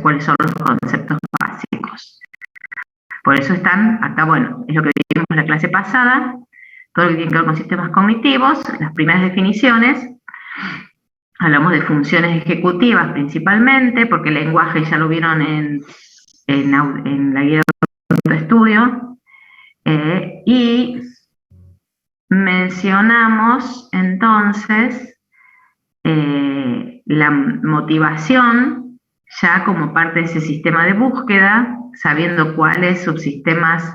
cuáles son los conceptos básicos. Por eso están acá, bueno, es lo que vimos en la clase pasada, todo lo que tiene que ver con sistemas cognitivos, las primeras definiciones. Hablamos de funciones ejecutivas principalmente, porque el lenguaje ya lo vieron en la guía de estudio. Y mencionamos entonces la motivación ya como parte de ese sistema de búsqueda, sabiendo cuáles subsistemas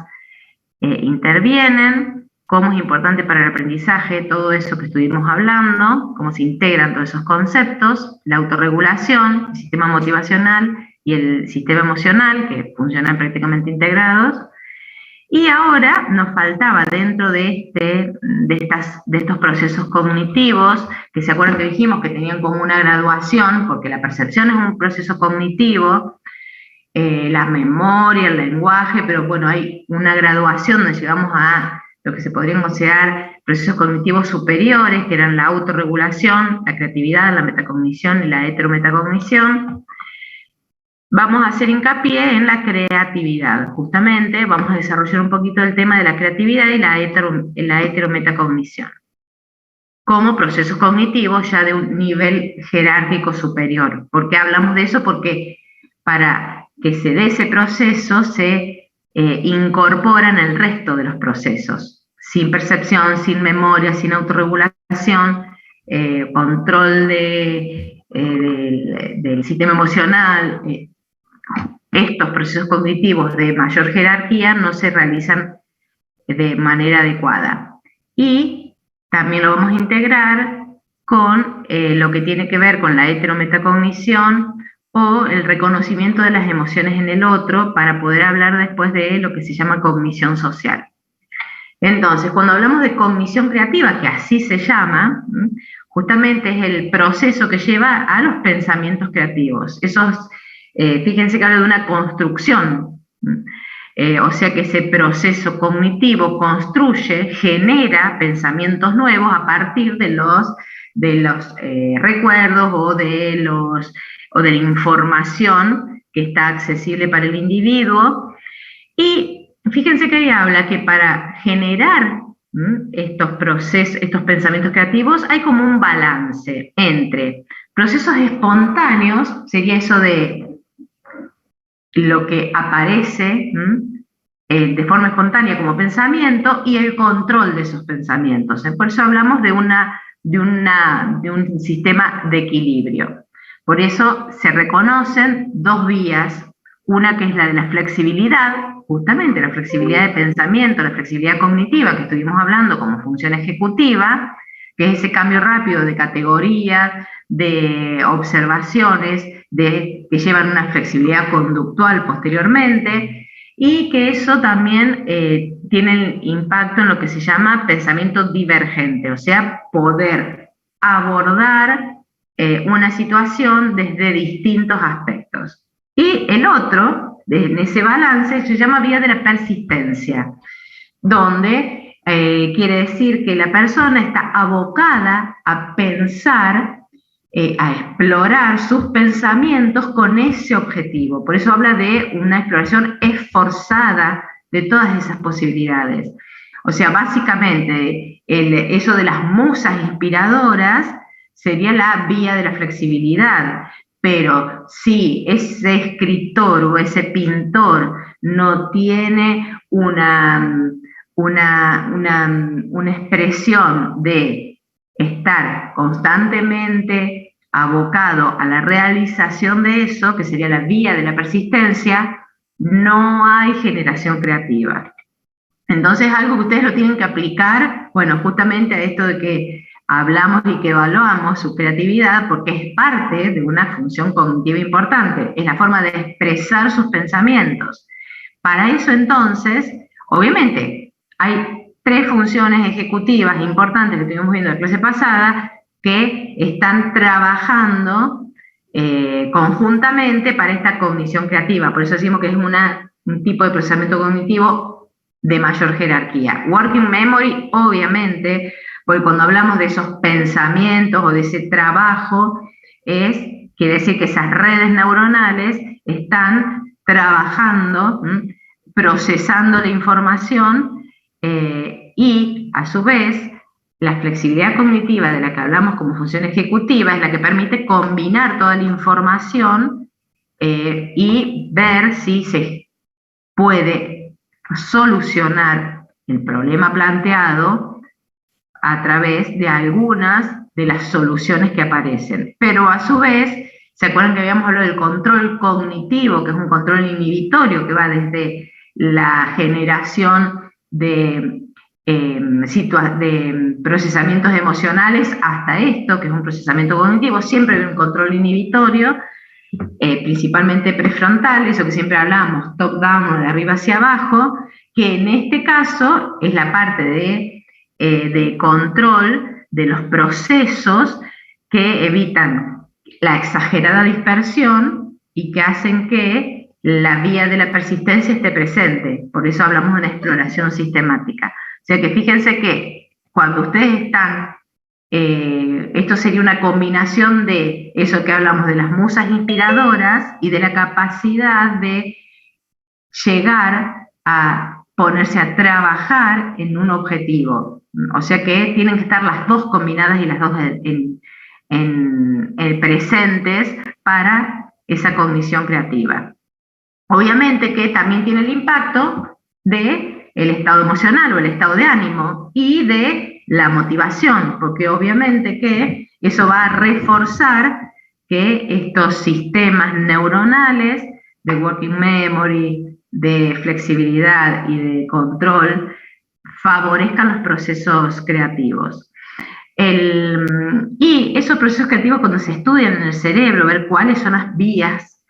intervienen, cómo es importante para el aprendizaje todo eso que estuvimos hablando, cómo se integran todos esos conceptos, la autorregulación, el sistema motivacional y el sistema emocional, que funcionan prácticamente integrados. Y ahora nos faltaba dentro de estos procesos cognitivos, que se acuerdan que dijimos que tenían como una graduación, porque la percepción es un proceso cognitivo, la memoria, el lenguaje, pero bueno, hay una graduación donde llegamos a lo que se podrían considerar procesos cognitivos superiores, que eran la autorregulación, la creatividad, la metacognición y la heterometacognición. Vamos a hacer hincapié en la creatividad, justamente vamos a desarrollar un poquito el tema de la creatividad y la heterometacognición, como procesos cognitivos ya de un nivel jerárquico superior. ¿Por qué hablamos de eso? Porque para que se dé ese proceso se incorporan el resto de los procesos, sin percepción, sin memoria, sin autorregulación, control del sistema emocional. Estos procesos cognitivos de mayor jerarquía no se realizan de manera adecuada. Y también lo vamos a integrar con lo que tiene que ver con la heterometacognición o el reconocimiento de las emociones en el otro para poder hablar después de lo que se llama cognición social. Entonces, cuando hablamos de cognición creativa, que así se llama, justamente es el proceso que lleva a los pensamientos creativos. Fíjense que habla de una construcción, o sea que ese proceso cognitivo construye, genera pensamientos nuevos a partir de los recuerdos o de la información que está accesible para el individuo. Y fíjense que ahí habla que para generar estos pensamientos creativos hay como un balance entre procesos espontáneos, sería eso de lo que aparece de forma espontánea como pensamiento, y el control de esos pensamientos. Por eso hablamos de un sistema de equilibrio. Por eso se reconocen dos vías, una que es la de la flexibilidad, justamente la flexibilidad de pensamiento, la flexibilidad cognitiva que estuvimos hablando como función ejecutiva, que es ese cambio rápido de categoría, de observaciones, que llevan una flexibilidad conductual posteriormente, y que eso también tiene impacto en lo que se llama pensamiento divergente, o sea, poder abordar una situación desde distintos aspectos. Y el otro, en ese balance, se llama vía de la persistencia, donde quiere decir que la persona está abocada a pensar, a explorar sus pensamientos con ese objetivo. Por eso habla de una exploración esforzada de todas esas posibilidades. O sea, básicamente, eso de las musas inspiradoras sería la vía de la flexibilidad. Pero si ese escritor o ese pintor no tiene una expresión de estar constantemente abocado a la realización de eso, que sería la vía de la persistencia, no hay generación creativa. Entonces, algo que ustedes lo tienen que aplicar, bueno, justamente a esto de que hablamos y que evaluamos su creatividad, porque es parte de una función cognitiva importante, es la forma de expresar sus pensamientos. Para eso, entonces, obviamente, hay tres funciones ejecutivas importantes que estuvimos viendo en la clase pasada, que están trabajando conjuntamente para esta cognición creativa. Por eso decimos que es un tipo de procesamiento cognitivo de mayor jerarquía. Working memory, obviamente, porque cuando hablamos de esos pensamientos o de ese trabajo, quiere decir que esas redes neuronales están trabajando, procesando la información y, a su vez, la flexibilidad cognitiva de la que hablamos como función ejecutiva es la que permite combinar toda la información y ver si se puede solucionar el problema planteado a través de algunas de las soluciones que aparecen. Pero a su vez, ¿se acuerdan que habíamos hablado del control cognitivo, que es un control inhibitorio que va desde la generación de procesamientos emocionales hasta esto, que es un procesamiento cognitivo? Siempre hay un control inhibitorio, principalmente prefrontal, eso que siempre hablamos, top-down o de arriba hacia abajo, que en este caso es la parte de control de los procesos que evitan la exagerada dispersión y que hacen que la vía de la persistencia esté presente. Por eso hablamos de una exploración sistemática. O sea que fíjense que cuando ustedes están, esto sería una combinación de eso que hablamos de las musas inspiradoras y de la capacidad de llegar a ponerse a trabajar en un objetivo. O sea que tienen que estar las dos combinadas y las dos presentes para esa cognición creativa. Obviamente que también tiene el impacto del estado emocional o el estado de ánimo y de la motivación, porque obviamente que eso va a reforzar que estos sistemas neuronales de working memory, de flexibilidad y de control favorezcan los procesos creativos. Y esos procesos creativos, cuando se estudian en el cerebro, ver cuáles son las vías,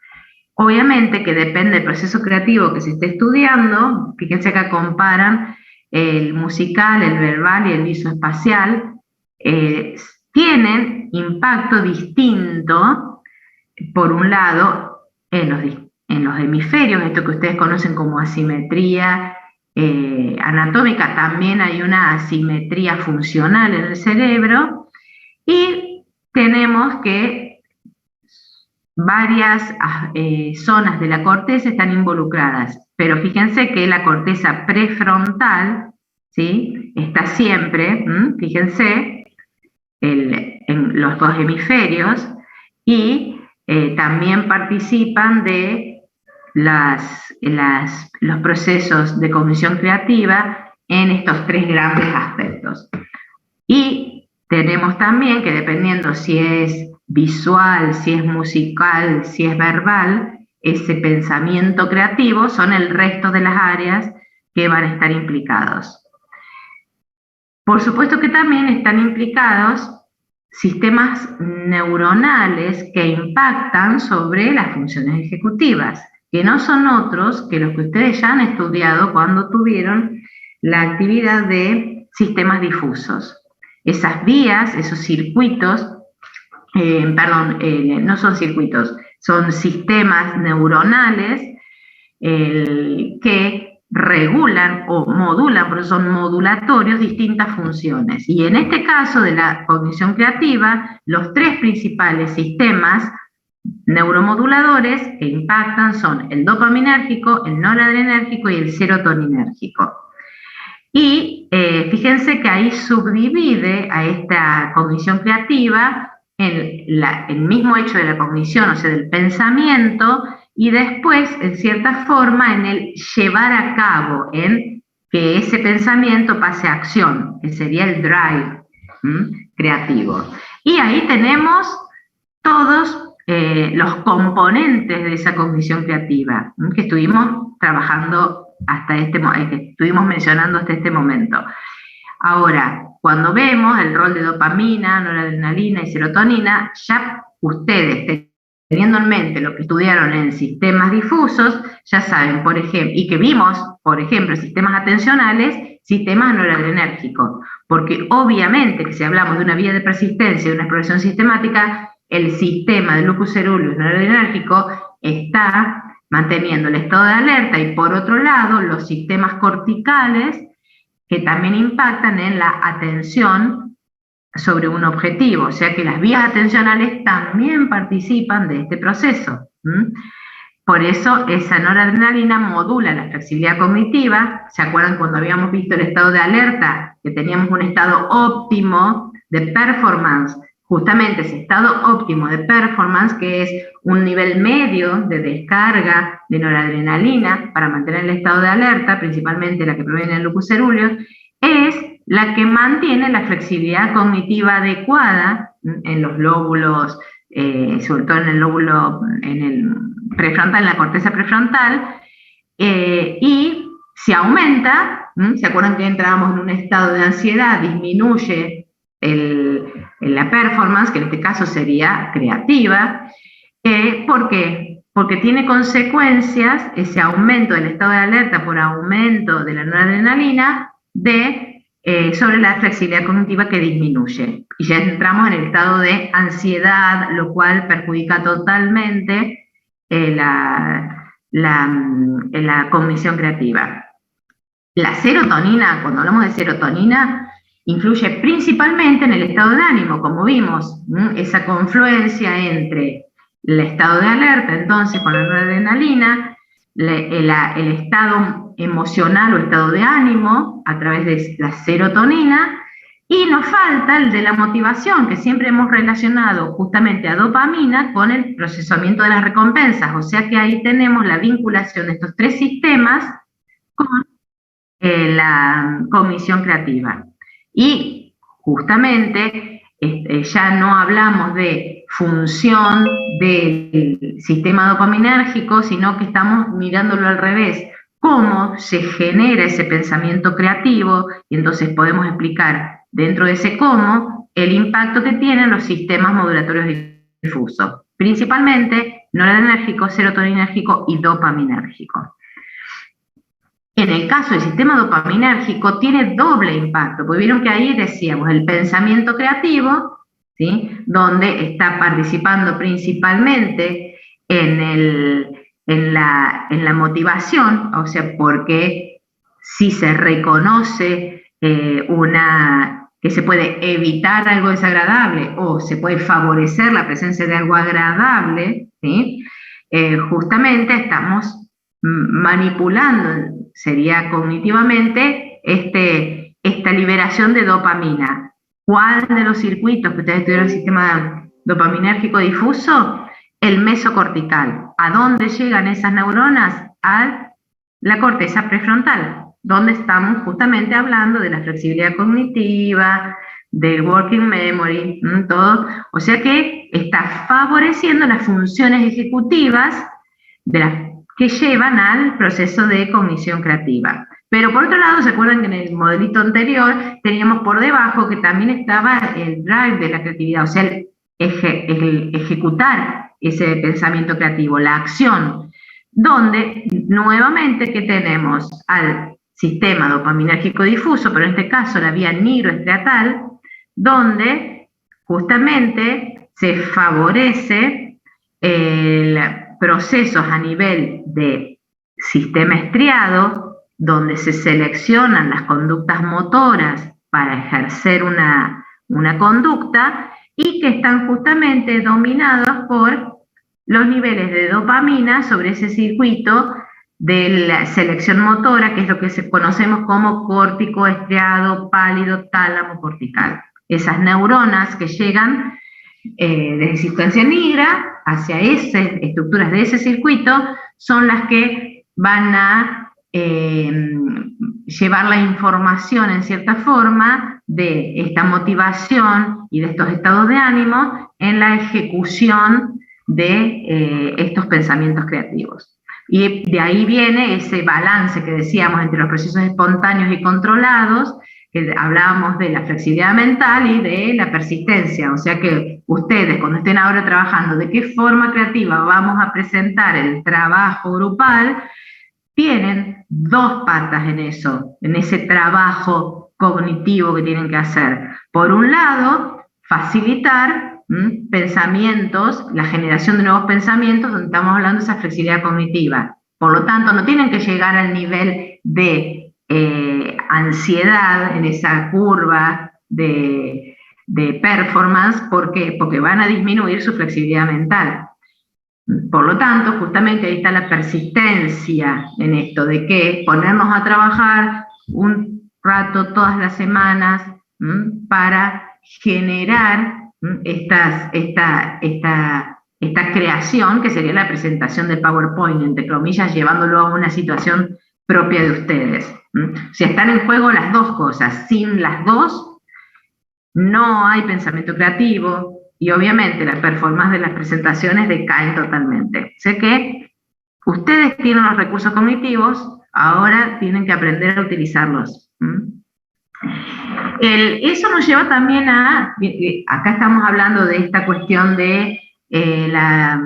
obviamente que depende del proceso creativo que se esté estudiando. Fíjense que comparan el musical, el verbal y el visoespacial, tienen impacto distinto, por un lado, en los hemisferios, esto que ustedes conocen como asimetría anatómica. También hay una asimetría funcional en el cerebro, y tenemos que varias zonas de la corteza están involucradas, pero fíjense que la corteza prefrontal, ¿sí?, está siempre, fíjense, en los dos hemisferios, y también participan de los procesos de cognición creativa en estos tres grandes aspectos. Y tenemos también que, dependiendo si es visual, si es musical, si es verbal, ese pensamiento creativo son el resto de las áreas que van a estar implicados. Por supuesto que también están implicados sistemas neuronales que impactan sobre las funciones ejecutivas, que no son otros que los que ustedes ya han estudiado cuando tuvieron la actividad de sistemas difusos. Esas vías, esos circuitos, no son circuitos, son sistemas neuronales que regulan o modulan, porque son modulatorios, distintas funciones. Y en este caso de la cognición creativa, los tres principales sistemas neuromoduladores que impactan son el dopaminérgico, el noradrenérgico y el serotoninérgico. Y fíjense que ahí subdivide a esta cognición creativa el mismo hecho de la cognición, o sea, del pensamiento, y después, en cierta forma, en el llevar a cabo, en que ese pensamiento pase a acción, que sería el drive creativo. Y ahí tenemos todos los componentes de esa cognición creativa que estuvimos trabajando que estuvimos mencionando hasta este momento. Ahora, cuando vemos el rol de dopamina, noradrenalina y serotonina, ya ustedes, teniendo en mente lo que estudiaron en sistemas difusos, ya saben, por ejemplo, y que vimos, por ejemplo, sistemas atencionales, sistemas noradrenérgicos, porque obviamente que si hablamos de una vía de persistencia y de una exploración sistemática, el sistema del locus coeruleus noradrenérgico está manteniendo el estado de alerta, y por otro lado, los sistemas corticales, que también impactan en la atención sobre un objetivo, o sea que las vías atencionales también participan de este proceso. Por eso esa noradrenalina modula la flexibilidad cognitiva. ¿Se acuerdan cuando habíamos visto el estado de alerta? Que teníamos un estado óptimo de performance. Justamente ese estado óptimo de performance, que es un nivel medio de descarga de noradrenalina para mantener el estado de alerta, principalmente la que proviene del locus ceruleus, es la que mantiene la flexibilidad cognitiva adecuada en los lóbulos, sobre todo en el lóbulo, en el prefrontal, en la corteza prefrontal, y si aumenta, ¿se acuerdan que entrábamos en un estado de ansiedad? Disminuye la performance, que en este caso sería creativa. ¿Por qué? Porque tiene consecuencias ese aumento del estado de alerta por aumento de la noradrenalina sobre la flexibilidad cognitiva, que disminuye. Y ya entramos en el estado de ansiedad, lo cual perjudica totalmente la cognición creativa. La serotonina, cuando hablamos de serotonina, influye principalmente en el estado de ánimo, como vimos, esa confluencia entre el estado de alerta, entonces, con la noradrenalina, el estado emocional o estado de ánimo a través de la serotonina, y nos falta el de la motivación, que siempre hemos relacionado justamente a dopamina con el procesamiento de las recompensas, o sea que ahí tenemos la vinculación de estos tres sistemas con la cognición creativa. Y justamente ya no hablamos de función del sistema dopaminérgico, sino que estamos mirándolo al revés, cómo se genera ese pensamiento creativo, y entonces podemos explicar dentro de ese cómo el impacto que tienen los sistemas modulatorios difusos, principalmente noradrenérgico, serotoninérgico y dopaminérgico. En el caso del sistema dopaminérgico tiene doble impacto, porque vieron que ahí decíamos el pensamiento creativo, ¿sí?, donde está participando principalmente en la motivación, o sea, porque si se reconoce que se puede evitar algo desagradable o se puede favorecer la presencia de algo agradable, ¿sí?, justamente estamos manipulando, sería cognitivamente, esta liberación de dopamina. ¿Cuál de los circuitos que ustedes estudiaron el sistema dopaminérgico difuso? El mesocortical. ¿A dónde llegan esas neuronas? A la corteza prefrontal, donde estamos justamente hablando de la flexibilidad cognitiva, del working memory, todo. O sea que está favoreciendo las funciones ejecutivas que llevan al proceso de cognición creativa. Pero por otro lado, ¿se acuerdan que en el modelito anterior teníamos por debajo que también estaba el drive de la creatividad, o sea, el ejecutar ese pensamiento creativo, la acción, donde nuevamente que tenemos al sistema dopaminérgico difuso, pero en este caso la vía nigroestriatal, donde justamente se favorece procesos a nivel de sistema estriado, donde se seleccionan las conductas motoras para ejercer una conducta, y que están justamente dominados por los niveles de dopamina sobre ese circuito de la selección motora, que es lo que conocemos como córtico estriado pálido tálamo cortical. Esas neuronas que llegan desde sustancia nigra hacia esas estructuras de ese circuito son las que van a llevar la información en cierta forma de esta motivación y de estos estados de ánimo en la ejecución de estos pensamientos creativos. Y de ahí viene ese balance que decíamos entre los procesos espontáneos y controlados, que hablábamos de la flexibilidad mental y de la persistencia. O sea que ustedes, cuando estén ahora trabajando de qué forma creativa vamos a presentar el trabajo grupal, tienen dos patas en eso, en ese trabajo cognitivo que tienen que hacer. Por un lado, facilitar pensamientos, la generación de nuevos pensamientos, donde estamos hablando de esa flexibilidad cognitiva. Por lo tanto, no tienen que llegar al nivel de ansiedad en esa curva de performance. ¿Por qué? Porque van a disminuir su flexibilidad mental. Por lo tanto, justamente ahí está la persistencia en esto, de que ponernos a trabajar un rato todas las semanas para generar esta creación, que sería la presentación del PowerPoint, entre comillas, llevándolo a una situación propia de ustedes. O sea, están en juego las dos cosas. Sin las dos, no hay pensamiento creativo y obviamente las performance de las presentaciones decaen totalmente. Sé que ustedes tienen los recursos cognitivos, ahora tienen que aprender a utilizarlos. Eso nos lleva también acá estamos hablando de esta cuestión de la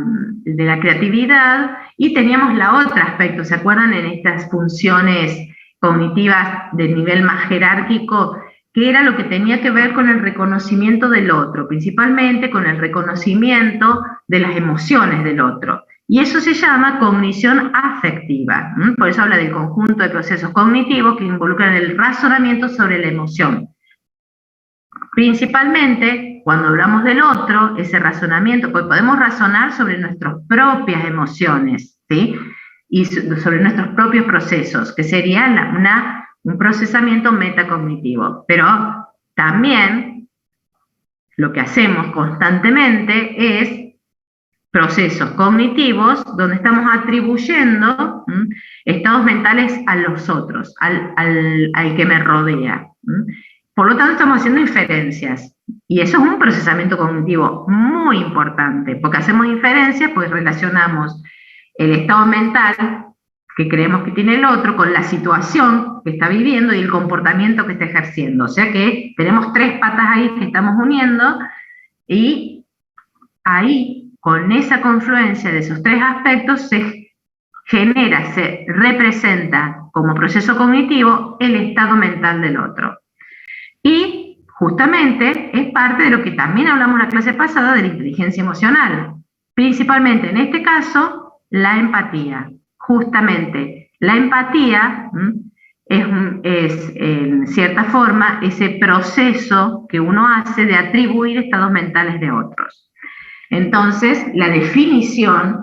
creatividad, y teníamos la otro aspecto, ¿se acuerdan? En estas funciones cognitivas de nivel más jerárquico, que era lo que tenía que ver con el reconocimiento del otro, principalmente con el reconocimiento de las emociones del otro. Y eso se llama cognición afectiva. Por eso habla del conjunto de procesos cognitivos que involucran el razonamiento sobre la emoción. Principalmente, cuando hablamos del otro, ese razonamiento, pues podemos razonar sobre nuestras propias emociones, ¿sí? Y sobre nuestros propios procesos, que sería un procesamiento metacognitivo. Pero también lo que hacemos constantemente es procesos cognitivos donde estamos atribuyendo estados mentales a los otros, al que me rodea. Por lo tanto, estamos haciendo inferencias. Y eso es un procesamiento cognitivo muy importante, porque hacemos inferencias, pues relacionamos el estado mental que creemos que tiene el otro con la situación que está viviendo y el comportamiento que está ejerciendo. O sea que tenemos tres patas ahí que estamos uniendo, y ahí, con esa confluencia de esos tres aspectos, se representa como proceso cognitivo el estado mental del otro. Y justamente es parte de lo que también hablamos en la clase pasada de la inteligencia emocional. Principalmente en este caso, la empatía. Justamente la empatía es en cierta forma ese proceso que uno hace de atribuir estados mentales de otros. Entonces, la definición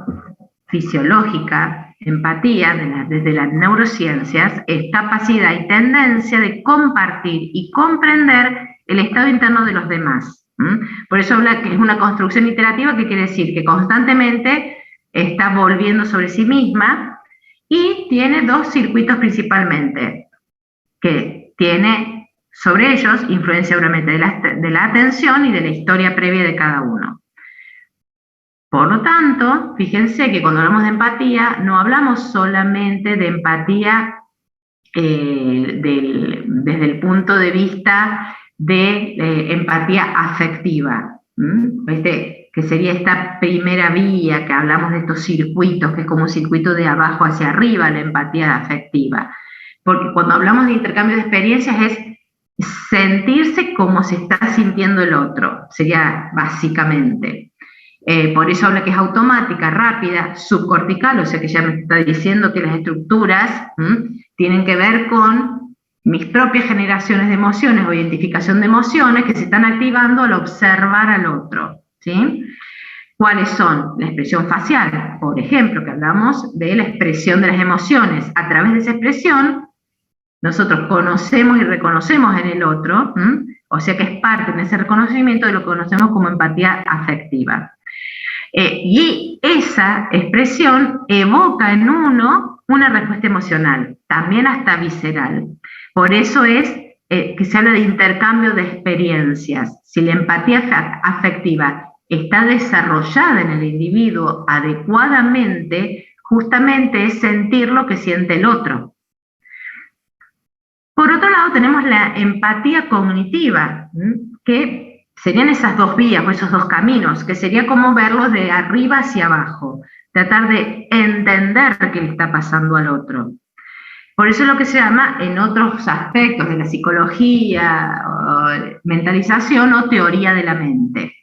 fisiológica, empatía, desde las neurociencias, es capacidad y tendencia de compartir y comprender el estado interno de los demás. Por eso habla que es una construcción iterativa, que quiere decir que constantemente está volviendo sobre sí misma, y tiene dos circuitos principalmente, que tiene sobre ellos influencia obviamente de la atención y de la historia previa de cada uno. Por lo tanto, fíjense que cuando hablamos de empatía, no hablamos solamente de empatía desde el punto de vista de empatía afectiva, que sería esta primera vía que hablamos de estos circuitos, que es como un circuito de abajo hacia arriba, la empatía afectiva. Porque cuando hablamos de intercambio de experiencias es sentirse como se está sintiendo el otro, sería básicamente. Por eso habla que es automática, rápida, subcortical, o sea que ya me está diciendo que las estructuras tienen que ver con mis propias generaciones de emociones o identificación de emociones que se están activando al observar al otro, ¿sí? ¿Cuáles son? La expresión facial, por ejemplo, que hablamos de la expresión de las emociones. A través de esa expresión, nosotros conocemos y reconocemos en el otro, o sea que es parte de ese reconocimiento de lo que conocemos como empatía afectiva. Y esa expresión evoca en uno una respuesta emocional, también hasta visceral. Por eso es que se habla de intercambio de experiencias. Si la empatía afectiva está desarrollada en el individuo adecuadamente, justamente es sentir lo que siente el otro. Por otro lado, tenemos la empatía cognitiva, que serían esas dos vías o esos dos caminos, que sería como verlos de arriba hacia abajo, tratar de entender qué le está pasando al otro. Por eso es lo que se llama, en otros aspectos de la psicología, mentalización o teoría de la mente.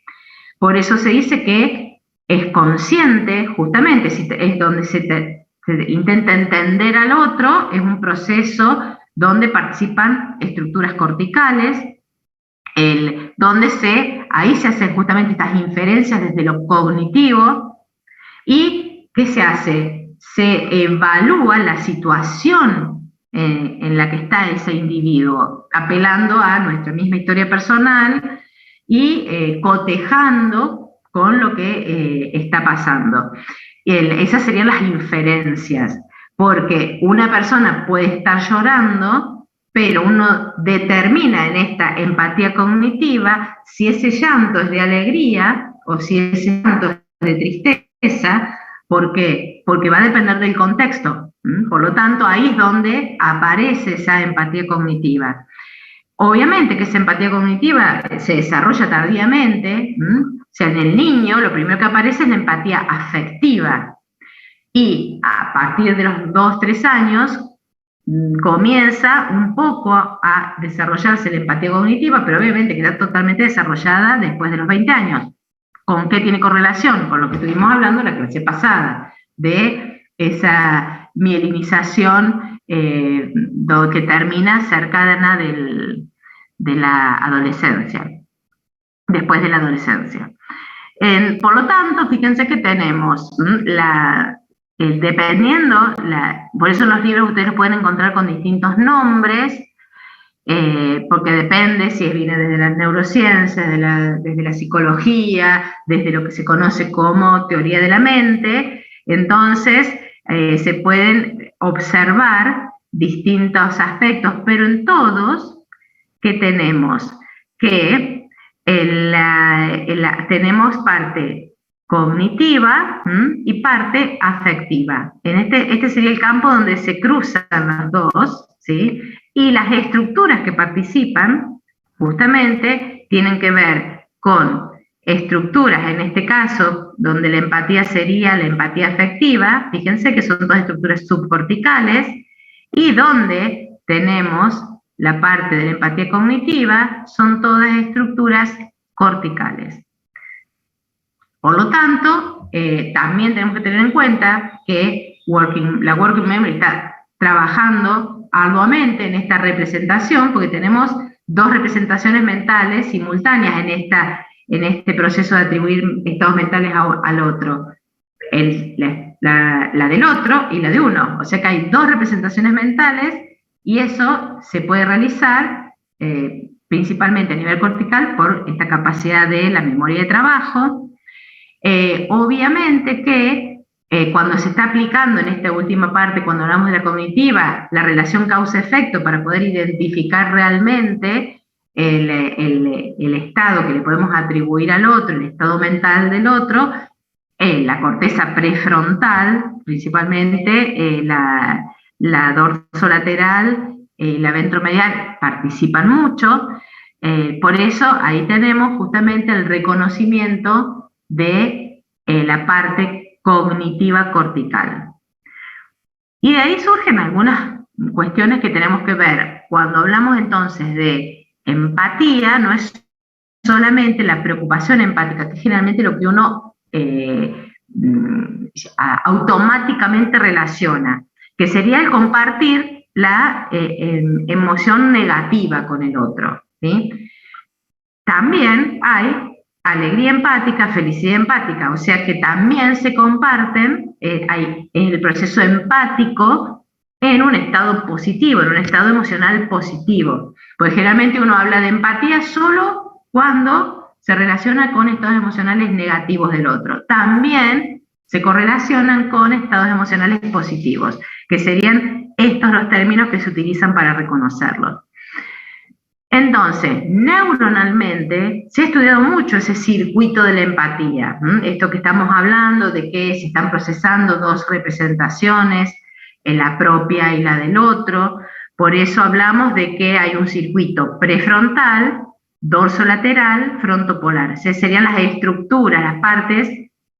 Por eso se dice que es consciente, justamente, es donde se intenta entender al otro, es un proceso donde participan estructuras corticales, donde ahí se hacen justamente estas inferencias desde lo cognitivo, ¿Y qué se hace? Se evalúa la situación en la que está ese individuo, apelando a nuestra misma historia personal y cotejando con lo que está pasando. Esas serían las inferencias, porque una persona puede estar llorando, pero uno determina en esta empatía cognitiva si ese llanto es de alegría o si ese llanto es de tristeza. ¿Por qué? Porque va a depender del contexto. Por lo tanto, ahí es donde aparece esa empatía cognitiva. Obviamente que esa empatía cognitiva se desarrolla tardíamente, o sea, en el niño lo primero que aparece es la empatía afectiva y a partir de los 2, 3 años comienza un poco a desarrollarse la empatía cognitiva, pero obviamente queda totalmente desarrollada después de los 20 años. ¿Con qué tiene correlación? Con lo que estuvimos hablando en la clase pasada, de esa mielinización que termina cercana de la adolescencia, después de la adolescencia. Por lo tanto, fíjense que tenemos dependiendo, por eso en los libros ustedes los pueden encontrar con distintos nombres, porque depende si viene desde las neurociencias, desde la psicología, desde lo que se conoce como teoría de la mente. Entonces, se pueden observar distintos aspectos, pero en todos, ¿qué tenemos? Que tenemos parte cognitiva y parte afectiva. Este sería el campo donde se cruzan las dos, ¿sí? Y las estructuras que participan justamente tienen que ver con estructuras, en este caso, donde la empatía sería la empatía afectiva, fíjense que son dos estructuras subcorticales, y donde tenemos la parte de la empatía cognitiva, son todas estructuras corticales. Por lo tanto, también tenemos que tener en cuenta que la Working Memory está trabajando arduamente en esta representación, porque tenemos dos representaciones mentales simultáneas en este proceso de atribuir estados mentales al otro. La del otro y la de uno. O sea que hay dos representaciones mentales y eso se puede realizar principalmente a nivel cortical por esta capacidad de la memoria de trabajo. Obviamente que cuando se está aplicando en esta última parte, cuando hablamos de la cognitiva, la relación causa-efecto para poder identificar realmente el estado que le podemos atribuir al otro, el estado mental del otro, la corteza prefrontal, principalmente la dorsolateral y la ventromedial participan mucho. Por eso ahí tenemos justamente el reconocimiento de la parte cognitiva cortical. Y de ahí surgen algunas cuestiones que tenemos que ver. Cuando hablamos entonces de empatía, no es solamente la preocupación empática, que es generalmente lo que uno automáticamente relaciona, que sería el compartir la emoción negativa con el otro, ¿sí? También hay alegría empática, felicidad empática, o sea que también se comparten, hay el proceso empático en un estado positivo, en un estado emocional positivo. Pues generalmente uno habla de empatía solo cuando se relaciona con estados emocionales negativos del otro. También se correlacionan con estados emocionales positivos, que serían estos los términos que se utilizan para reconocerlos. Entonces, neuronalmente se ha estudiado mucho ese circuito de la empatía. Esto que estamos hablando de que se están procesando dos representaciones, la propia y la del otro. Por eso hablamos de que hay un circuito prefrontal, dorsolateral, frontopolar. Esas serían las estructuras, las partes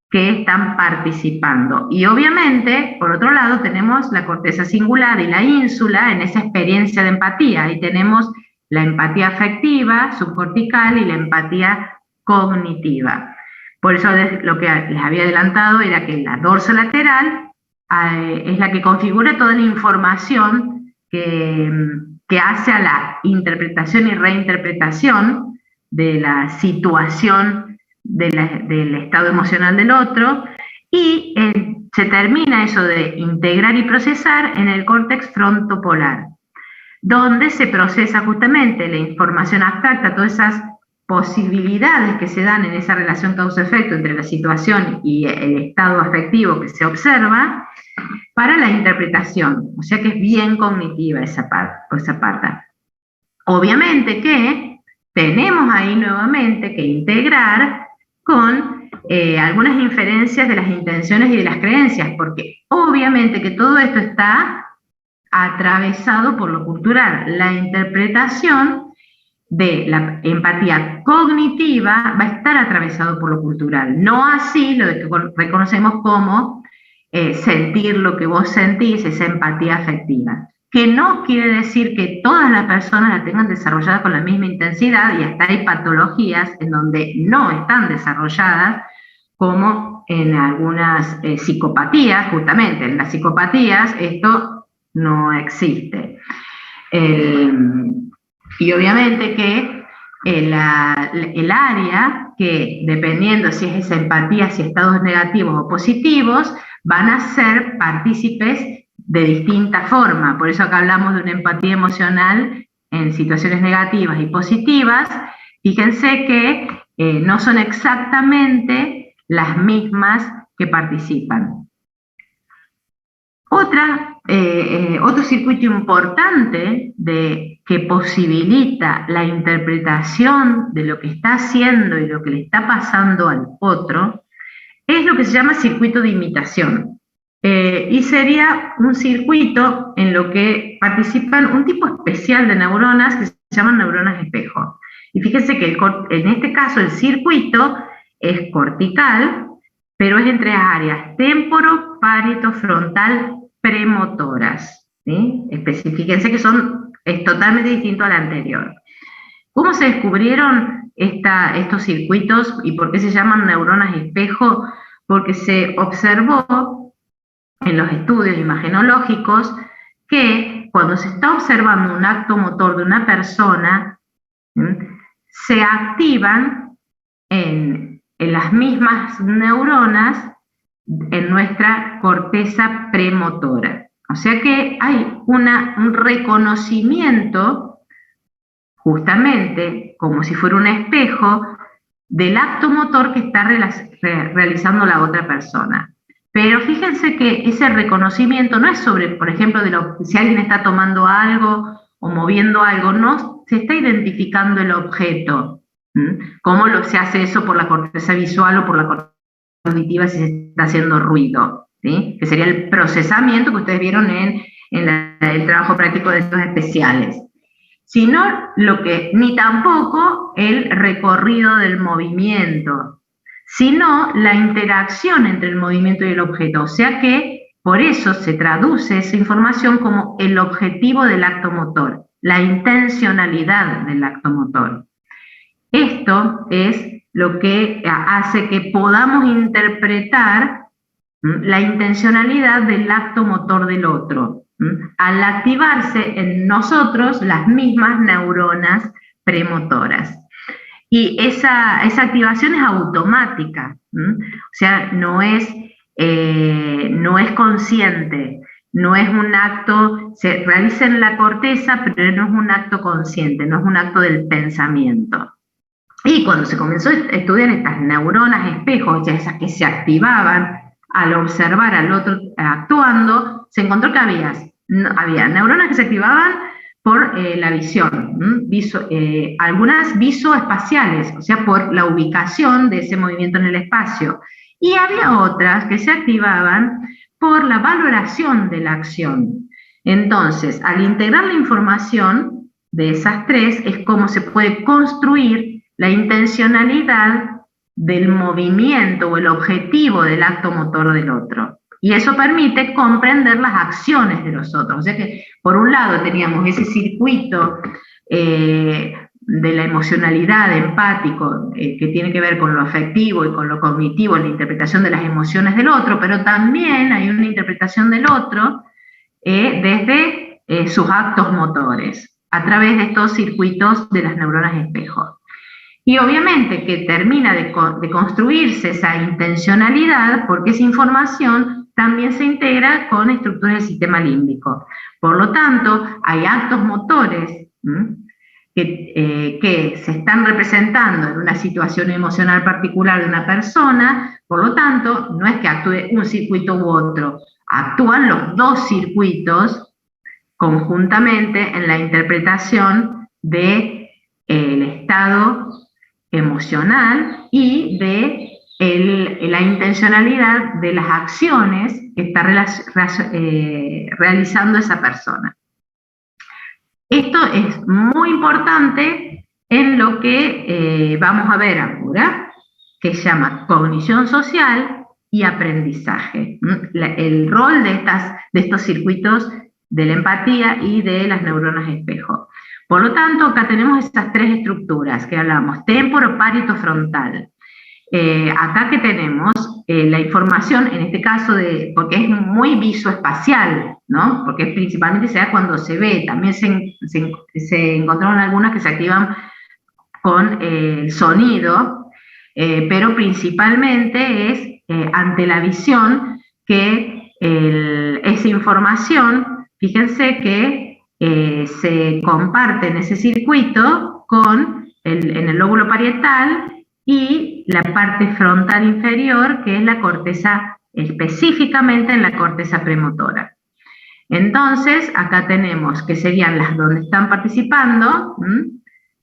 que están participando. Y obviamente, por otro lado, tenemos la corteza cingulada y la ínsula en esa experiencia de empatía. Ahí tenemos la empatía afectiva, subcortical, y la empatía cognitiva. Por eso lo que les había adelantado era que la dorsolateral es la que configura toda la información que hace a la interpretación y reinterpretación de la situación del estado emocional del otro, y se termina eso de integrar y procesar en el córtex frontopolar, donde se procesa justamente la información abstracta, todas esas posibilidades que se dan en esa relación causa-efecto entre la situación y el estado afectivo que se observa, para la interpretación. O sea que es bien cognitiva esa parte. Obviamente que tenemos ahí nuevamente que integrar con algunas inferencias de las intenciones y de las creencias, porque obviamente que todo esto está atravesado por lo cultural. La interpretación de la empatía cognitiva va a estar atravesado por lo cultural, no así lo que reconocemos como sentir lo que vos sentís, esa empatía afectiva, que no quiere decir que todas las personas la tengan desarrollada con la misma intensidad, y hasta hay patologías en donde no están desarrolladas, como en algunas psicopatías. Justamente en las psicopatías esto no existe. Y obviamente que el área que, dependiendo si es esa empatía, si estados negativos o positivos, van a ser partícipes de distinta forma. Por eso acá hablamos de una empatía emocional en situaciones negativas y positivas. Fíjense que no son exactamente las mismas que participan. Otro circuito importante que posibilita la interpretación de lo que está haciendo y lo que le está pasando al otro es lo que se llama circuito de imitación. Y sería un circuito en lo que participan un tipo especial de neuronas que se llaman neuronas espejo. Y fíjense que en este caso el circuito es cortical, pero es entre áreas temporo-parieto-frontal premotoras, ¿sí? Fíjense que es totalmente distinto al anterior. ¿Cómo se descubrieron estos circuitos y por qué se llaman neuronas espejo? Porque se observó en los estudios imagenológicos que cuando se está observando un acto motor de una persona, se activan en las mismas neuronas en nuestra corteza premotora. O sea que hay un reconocimiento, justamente como si fuera un espejo, del acto motor que está realizando la otra persona. Pero fíjense que ese reconocimiento no es sobre, por ejemplo, si alguien está tomando algo o moviendo algo, no se está identificando el objeto. ¿Cómo se hace eso por la corteza visual o por la corteza auditiva si se está haciendo ruido? ¿Sí? Que sería el procesamiento que ustedes vieron en el trabajo práctico de estos especiales. Sino ni tampoco el recorrido del movimiento, sino la interacción entre el movimiento y el objeto. O sea que por eso se traduce esa información como el objetivo del acto motor, la intencionalidad del acto motor. Esto es lo que hace que podamos interpretar la intencionalidad del acto motor del otro, al activarse en nosotros las mismas neuronas premotoras. Y esa activación es automática, o sea, no es consciente, no es un acto, se realiza en la corteza, pero no es un acto consciente, no es un acto del pensamiento. Y cuando se comenzó a estudiar estas neuronas espejos, ya esas que se activaban al observar al otro actuando, se encontró que había neuronas que se activaban por la visión, algunas visoespaciales, o sea, por la ubicación de ese movimiento en el espacio. Y había otras que se activaban por la valoración de la acción. Entonces, al integrar la información de esas tres, es como se puede construir la intencionalidad del movimiento o el objetivo del acto motor del otro. Y eso permite comprender las acciones de los otros. O sea que, por un lado, teníamos ese circuito de la emocionalidad empático que tiene que ver con lo afectivo y con lo cognitivo, la interpretación de las emociones del otro, pero también hay una interpretación del otro desde sus actos motores, a través de estos circuitos de las neuronas espejo. Y obviamente que termina de construirse esa intencionalidad porque esa información también se integra con estructuras del sistema límbico. Por lo tanto, hay actos motores que se están representando en una situación emocional particular de una persona, por lo tanto, no es que actúe un circuito u otro, actúan los dos circuitos conjuntamente en la interpretación del estado emocional y de la intencionalidad de las acciones que está realizando esa persona. Esto es muy importante en lo que vamos a ver ahora, que se llama cognición social y aprendizaje. El rol de estos circuitos de la empatía y de las neuronas espejo. Por lo tanto, acá tenemos estas tres estructuras que hablamos, temporo, parieto, frontal. Acá que tenemos la información, en este caso, porque es muy visoespacial, ¿no? Porque principalmente se da cuando se ve, también se encontraron algunas que se activan con el sonido, pero principalmente es ante la visión que esa información, fíjense que se comparte en ese circuito en el lóbulo parietal y la parte frontal inferior, que es la corteza, específicamente en la corteza premotora. Entonces, acá tenemos que serían las donde están participando,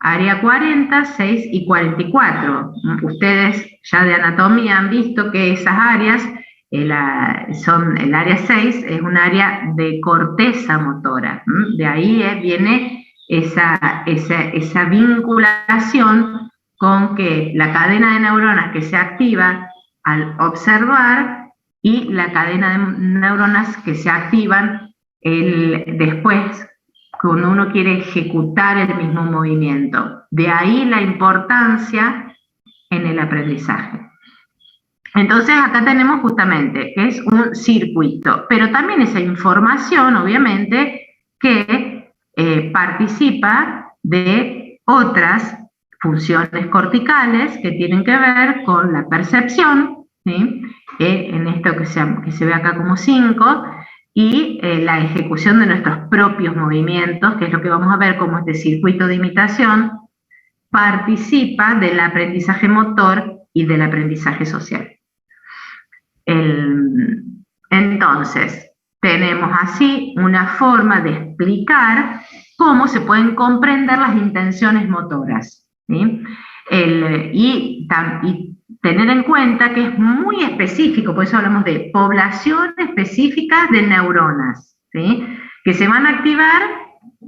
área 40, 6 y 44. Ustedes ya de anatomía han visto que esas áreas, el área 6 es un área de corteza motora. De ahí viene esa vinculación con que la cadena de neuronas que se activa al observar y la cadena de neuronas que se activan después cuando uno quiere ejecutar el mismo movimiento. De ahí la importancia en el aprendizaje. Entonces acá tenemos justamente que es un circuito, pero también esa información, obviamente, que participa de otras funciones corticales que tienen que ver con la percepción, ¿sí? En esto que se ve acá como 5, y la ejecución de nuestros propios movimientos, que es lo que vamos a ver como este circuito de imitación participa del aprendizaje motor y del aprendizaje social. Entonces, tenemos así una forma de explicar cómo se pueden comprender las intenciones motoras, ¿sí? Y tener en cuenta que es muy específico, por eso hablamos de población específica de neuronas, ¿sí? Que se van a activar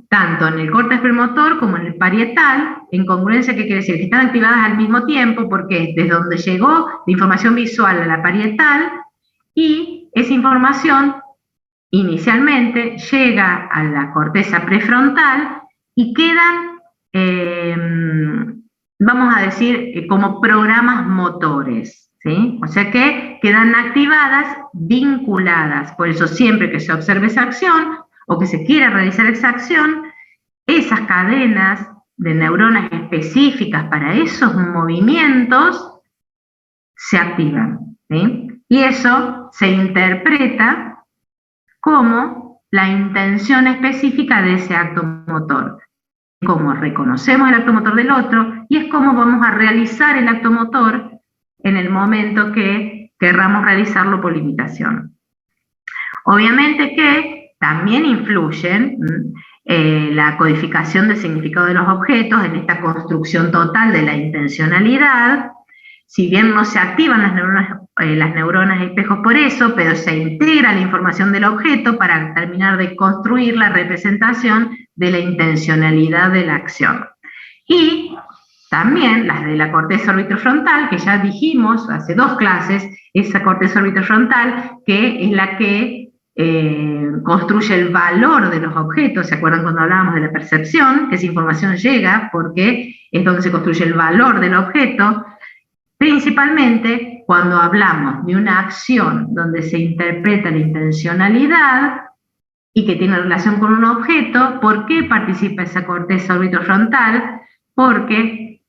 tanto en el córtex premotor como en el parietal. En congruencia, ¿qué quiere decir? Que están activadas al mismo tiempo, porque desde donde llegó la información visual a la parietal, y esa información inicialmente llega a la corteza prefrontal y quedan, vamos a decir, como programas motores, ¿sí? O sea que quedan activadas, vinculadas. Por eso siempre que se observe esa acción o que se quiera realizar esa acción, esas cadenas de neuronas específicas para esos movimientos se activan, ¿sí? Y eso se interpreta como la intención específica de ese acto motor. Cómo reconocemos el acto motor del otro y es cómo vamos a realizar el acto motor en el momento que querramos realizarlo por imitación. Obviamente que también influyen la codificación del significado de los objetos en esta construcción total de la intencionalidad. Si bien no se activan las neuronas espejos por eso, pero se integra la información del objeto para terminar de construir la representación de la intencionalidad de la acción. Y también las de la corteza orbitofrontal, que ya dijimos hace 2 clases, esa corteza orbitofrontal que es la que construye el valor de los objetos. ¿Se acuerdan cuando hablábamos de la percepción? Que esa información llega porque es donde se construye el valor del objeto. Principalmente cuando hablamos de una acción donde se interpreta la intencionalidad y que tiene relación con un objeto. ¿Por qué participa esa corteza orbitofrontal? Porque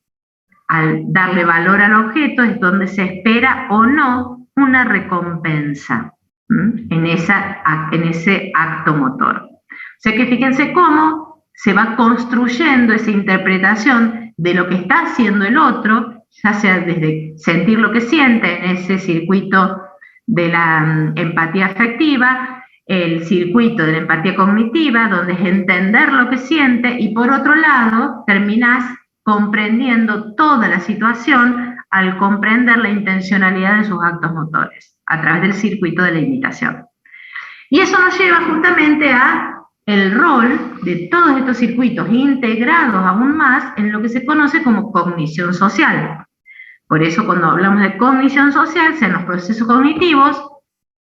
al darle valor al objeto es donde se espera o no una recompensa en ese acto motor. O sea que fíjense cómo se va construyendo esa interpretación de lo que está haciendo el otro, ya sea desde sentir lo que siente en ese circuito de la empatía afectiva, el circuito de la empatía cognitiva, donde es entender lo que siente, y por otro lado terminás comprendiendo toda la situación al comprender la intencionalidad de sus actos motores, a través del circuito de la imitación. Y eso nos lleva justamente a el rol de todos estos circuitos integrados aún más en lo que se conoce como cognición social. Por eso cuando hablamos de cognición social, sean los procesos cognitivos,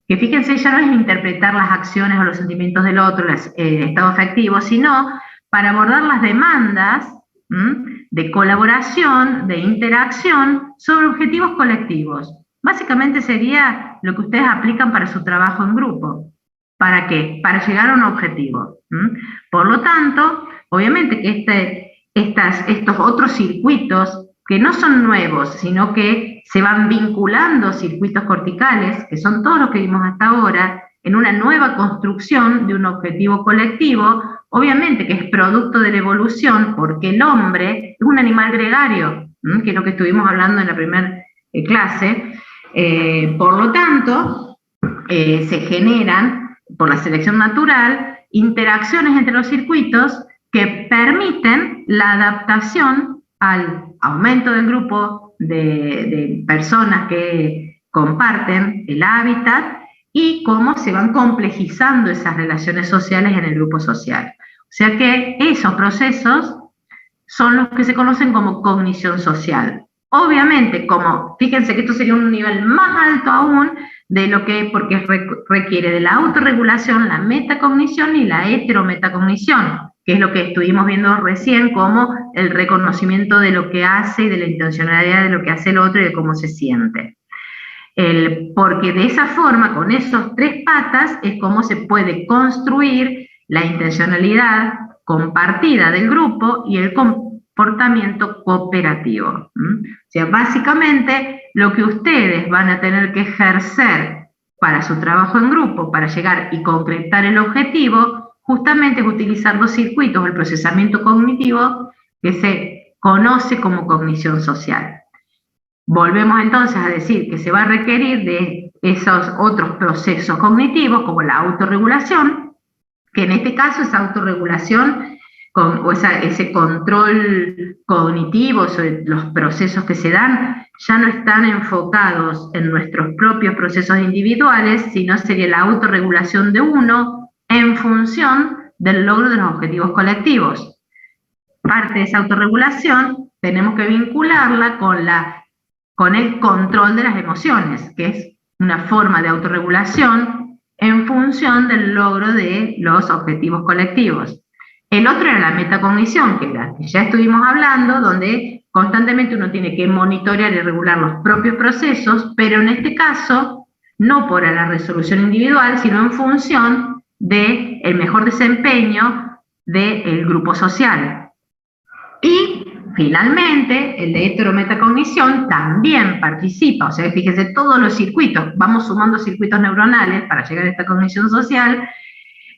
que fíjense, ya no es interpretar las acciones o los sentimientos del otro, el estado afectivo, sino para abordar las demandas de colaboración, de interacción sobre objetivos colectivos. Básicamente sería lo que ustedes aplican para su trabajo en grupo. ¿Para qué? Para llegar a un objetivo. Por lo tanto, obviamente que estos otros circuitos, que no son nuevos, sino que se van vinculando circuitos corticales, que son todos los que vimos hasta ahora, en una nueva construcción de un objetivo colectivo, obviamente que es producto de la evolución, porque el hombre es un animal gregario, que es lo que estuvimos hablando en la primera clase. Por lo tanto, se generan, por la selección natural, interacciones entre los circuitos que permiten la adaptación al aumento del grupo de personas que comparten el hábitat y cómo se van complejizando esas relaciones sociales en el grupo social. O sea que esos procesos son los que se conocen como cognición social. Obviamente, fíjense que esto sería un nivel más alto aún de lo que, porque requiere de la autorregulación, la metacognición y la heterometacognición, que es lo que estuvimos viendo recién como el reconocimiento de lo que hace y de la intencionalidad de lo que hace el otro y de cómo se siente. Porque de esa forma, con esos tres patas, es como se puede construir la intencionalidad compartida del grupo y el comportamiento cooperativo. O sea, básicamente lo que ustedes van a tener que ejercer para su trabajo en grupo, para llegar y concretar el objetivo, justamente es utilizar los circuitos, el procesamiento cognitivo que se conoce como cognición social. Volvemos entonces a decir que se va a requerir de esos otros procesos cognitivos como la autorregulación, que en este caso esa autorregulación ese control cognitivo sobre los procesos que se dan ya no están enfocados en nuestros propios procesos individuales, sino sería la autorregulación de uno en función del logro de los objetivos colectivos. Parte de esa autorregulación tenemos que vincularla con el control de las emociones, que es una forma de autorregulación en función del logro de los objetivos colectivos. El otro era la metacognición, que ya estuvimos hablando, donde constantemente uno tiene que monitorear y regular los propios procesos, pero en este caso no por la resolución individual, sino en función del mejor desempeño del grupo social. Y finalmente, el de heterometacognición también participa, o sea, fíjense, todos los circuitos, vamos sumando circuitos neuronales para llegar a esta cognición social,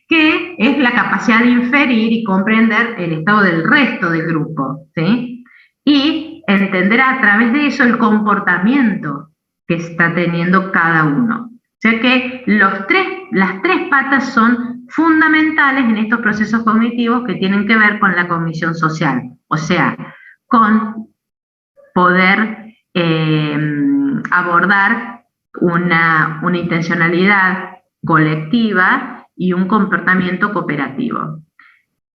que es la capacidad de inferir y comprender el estado del resto del grupo, ¿sí? Y entender a través de eso el comportamiento que está teniendo cada uno. O sea que las tres patas son fundamentales en estos procesos cognitivos que tienen que ver con la cognición social, o sea, con poder abordar una intencionalidad colectiva y un comportamiento cooperativo.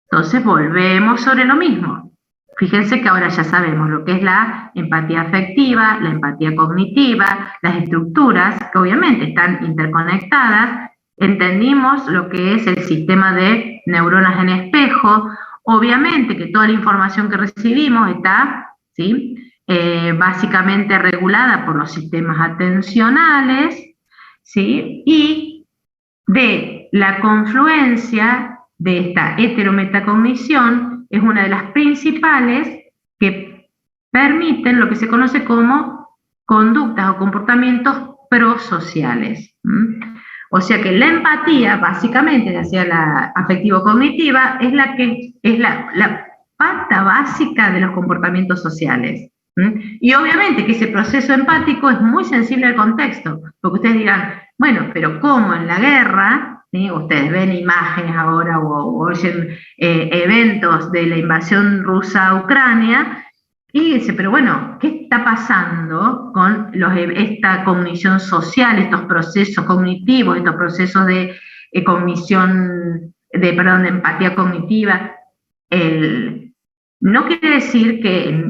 Entonces volvemos sobre lo mismo. Fíjense que ahora ya sabemos lo que es la empatía afectiva, la empatía cognitiva, las estructuras que obviamente están interconectadas. Entendimos lo que es el sistema de neuronas en espejo. Obviamente que toda la información que recibimos está, ¿sí?, básicamente regulada por los sistemas atencionales, ¿sí?, y de la confluencia de esta heterometacognición es una de las principales que permiten lo que se conoce como conductas o comportamientos prosociales. O sea que la empatía, básicamente, ya sea la afectivo-cognitiva, es la que es la pata básica de los comportamientos sociales. Y obviamente que ese proceso empático es muy sensible al contexto, porque ustedes dirán, bueno, pero ¿cómo en la guerra? ¿Sí? Ustedes ven imágenes ahora o oyen eventos de la invasión rusa a Ucrania, y dice, pero bueno, ¿qué está pasando con esta cognición social, estos procesos cognitivos, estos procesos de de empatía cognitiva? No quiere decir que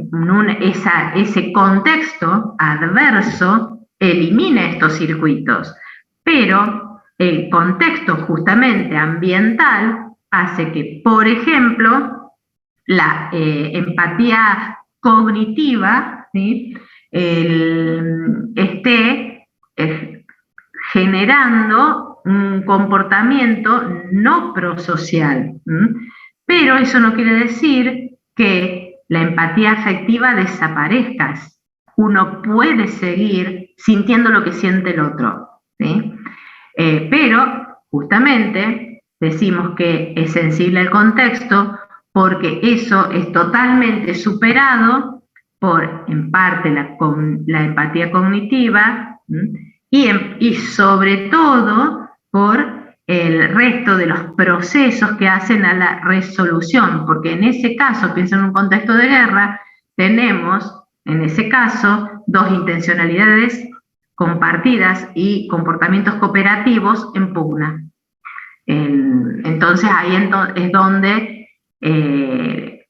ese contexto adverso elimine estos circuitos, pero el contexto justamente ambiental hace que, por ejemplo, la empatía cognitiva, ¿sí? Esté generando un comportamiento no prosocial. Pero eso no quiere decir que la empatía afectiva desaparezca. Uno puede seguir sintiendo lo que siente el otro, ¿sí? Pero justamente decimos que es sensible al contexto porque eso es totalmente superado por, en parte, la empatía cognitiva y sobre todo por el resto de los procesos que hacen a la resolución, porque en ese caso, piensa en un contexto de guerra, tenemos, en ese caso, dos intencionalidades compartidas y comportamientos cooperativos en pugna. Entonces ahí es donde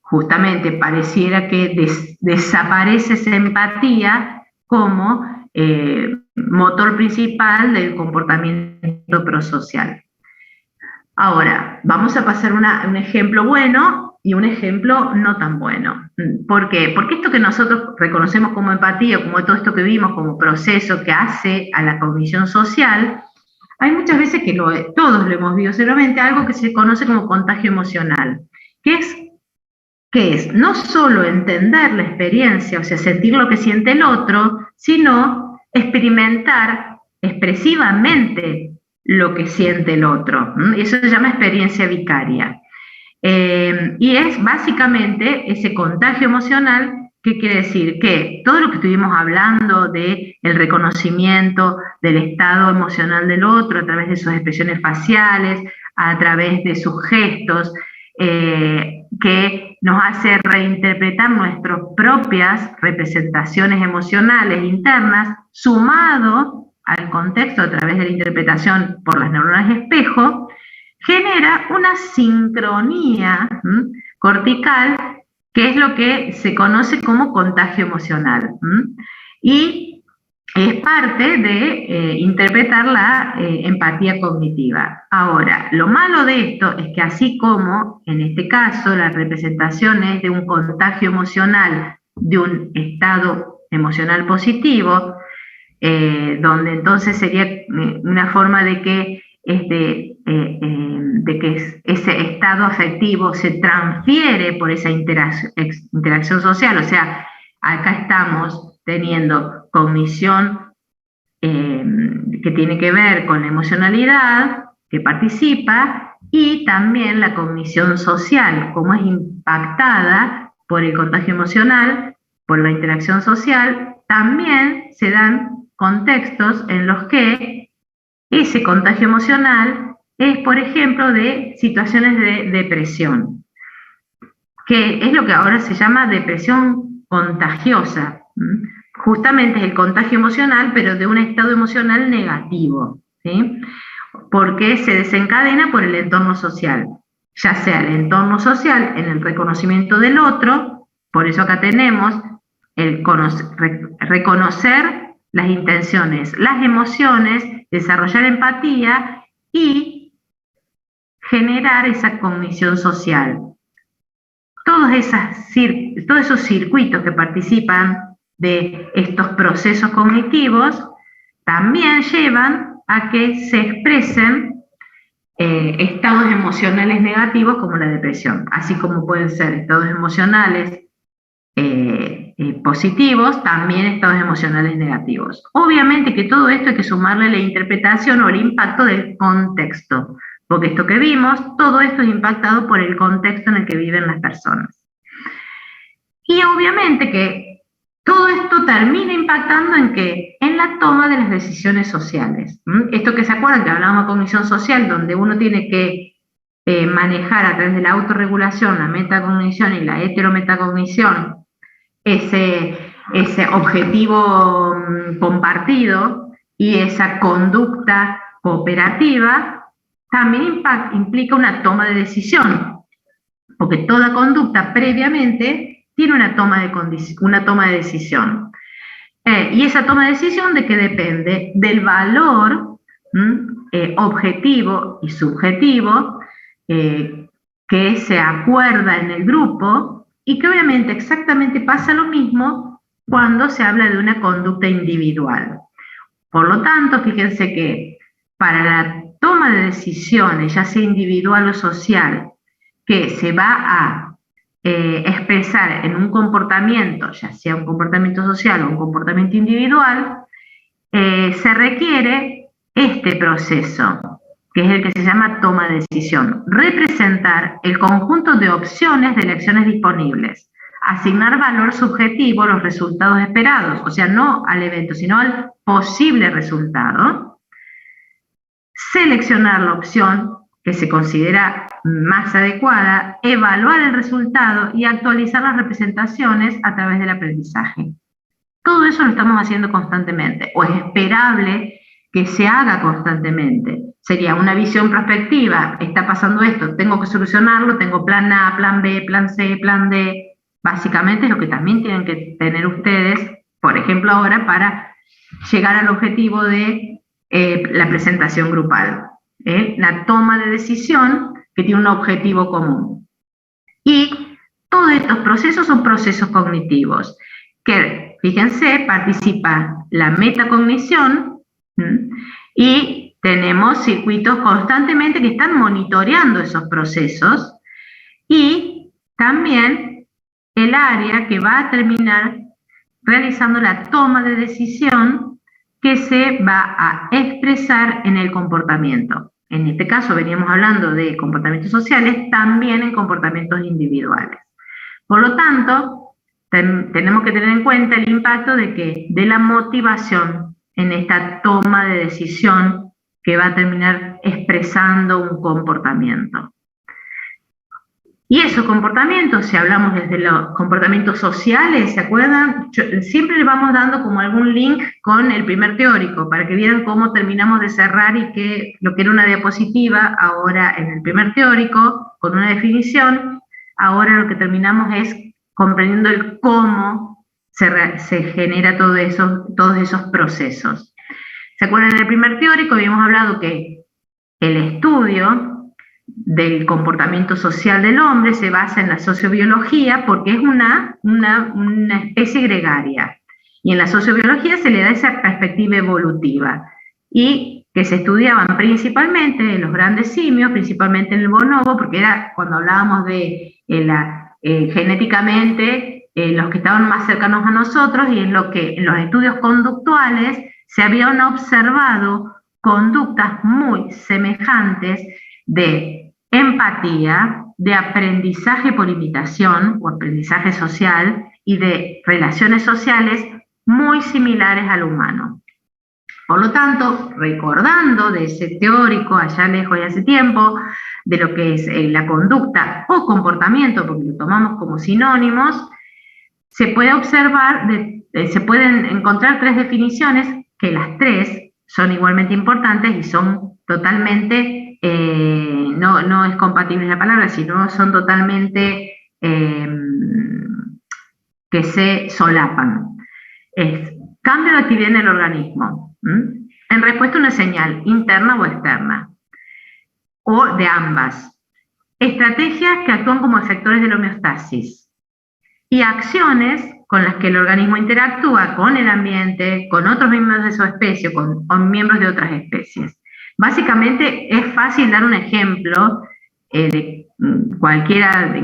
justamente pareciera que desaparece esa empatía como motor principal del comportamiento prosocial. Ahora, vamos a pasar un ejemplo bueno y un ejemplo no tan bueno. ¿Por qué? Porque esto que nosotros reconocemos como empatía, como todo esto que vimos como proceso que hace a la cognición social, hay muchas veces que todos lo hemos visto seguramente, algo que se conoce como contagio emocional, que es no solo entender la experiencia, o sea, sentir lo que siente el otro, sino experimentar expresivamente lo que siente el otro. Y eso se llama experiencia vicaria. Y es básicamente ese contagio emocional. ¿Qué quiere decir? Que todo lo que estuvimos hablando de el reconocimiento del estado emocional del otro a través de sus expresiones faciales, a través de sus gestos, que nos hace reinterpretar nuestras propias representaciones emocionales internas, sumado al contexto a través de la interpretación por las neuronas espejo, genera una sincronía cortical, que es lo que se conoce como contagio emocional. Y es parte de interpretar la empatía cognitiva. Ahora, lo malo de esto es que así como en este caso las representaciones de un contagio emocional, de un estado emocional positivo, donde entonces sería una forma de que ese estado afectivo se transfiere por esa interacción social. O sea, acá estamos teniendo cognición que tiene que ver con la emocionalidad que participa y también la cognición social, cómo es impactada por el contagio emocional, por la interacción social. También se dan contextos en los que ese contagio emocional es, por ejemplo, de situaciones de depresión, que es lo que ahora se llama depresión contagiosa. Justamente es el contagio emocional, pero de un estado emocional negativo, ¿sí? Porque se desencadena por el entorno social, ya sea el entorno social en el reconocimiento del otro, por eso acá tenemos el reconocer las intenciones, las emociones, desarrollar empatía y generar esa cognición social. Todos esos circuitos que participan de estos procesos cognitivos también llevan a que se expresen estados emocionales negativos como la depresión, así como pueden ser estados emocionales positivos, también estados emocionales negativos. Obviamente que todo esto hay que sumarle la interpretación o el impacto del contexto, porque esto que vimos, todo esto es impactado por el contexto en el que viven las personas. Y obviamente que todo esto termina impactando en ¿qué? En la toma de las decisiones sociales. Esto que se acuerdan que hablábamos de cognición social, donde uno tiene que manejar a través de la autorregulación, la metacognición y la heterometacognición, ese objetivo compartido y esa conducta cooperativa, también implica una toma de decisión, porque toda conducta previamente tiene una toma de decisión. Y esa toma de decisión de que depende del valor objetivo y subjetivo que se acuerda en el grupo, y que obviamente exactamente pasa lo mismo cuando se habla de una conducta individual. Por lo tanto, fíjense que para la toma de decisiones, ya sea individual o social, que se va a expresar en un comportamiento, ya sea un comportamiento social o un comportamiento individual, se requiere este proceso, que es el que se llama toma de decisión. Representar el conjunto de opciones de elecciones disponibles, asignar valor subjetivo a los resultados esperados, o sea, no al evento, sino al posible resultado, seleccionar la opción que se considera más adecuada, evaluar el resultado y actualizar las representaciones a través del aprendizaje. Todo eso lo estamos haciendo constantemente, o es esperable que se haga constantemente. Sería una visión prospectiva: está pasando esto, tengo que solucionarlo, tengo plan A, plan B, plan C, plan D. Básicamente es lo que también tienen que tener ustedes, por ejemplo ahora, para llegar al objetivo de la presentación grupal. La toma de decisión que tiene un objetivo común. Y todos estos procesos son procesos cognitivos, que, fíjense, participa la metacognición y tenemos circuitos constantemente que están monitoreando esos procesos, y también el área que va a terminar realizando la toma de decisión que se va a expresar en el comportamiento. En este caso veníamos hablando de comportamientos sociales, también en comportamientos individuales. Por lo tanto, tenemos que tener en cuenta el impacto de la motivación en esta toma de decisión que va a terminar expresando un comportamiento. Y esos comportamientos, si hablamos desde los comportamientos sociales, ¿se acuerdan? Siempre le vamos dando como algún link con el primer teórico, para que vieran cómo terminamos de cerrar y que lo que era una diapositiva, ahora en el primer teórico, con una definición, ahora lo que terminamos es comprendiendo el cómo se genera todos esos procesos. ¿Se acuerdan? En el primer teórico habíamos hablado que el estudio del comportamiento social del hombre se basa en la sociobiología, porque es una especie gregaria, y en la sociobiología se le da esa perspectiva evolutiva, y que se estudiaban principalmente en los grandes simios, principalmente en el bonobo, porque era cuando hablábamos de genéticamente los que estaban más cercanos a nosotros, y en lo que en los estudios conductuales se habían observado conductas muy semejantes de empatía, de aprendizaje por imitación o aprendizaje social, y de relaciones sociales muy similares al humano. Por lo tanto, recordando de ese teórico allá lejos y hace tiempo, de lo que es la conducta o comportamiento, porque lo tomamos como sinónimos, se puede observar, se pueden encontrar tres definiciones, que las tres son igualmente importantes y son totalmente, no es compatible la palabra, sino son totalmente que se solapan. Es cambio de actividad en el organismo, en respuesta a una señal interna o externa, o de ambas. Estrategias que actúan como efectores de la homeostasis, y acciones con las que el organismo interactúa con el ambiente, con otros miembros de su especie, con miembros de otras especies. Básicamente es fácil dar un ejemplo de cualquiera,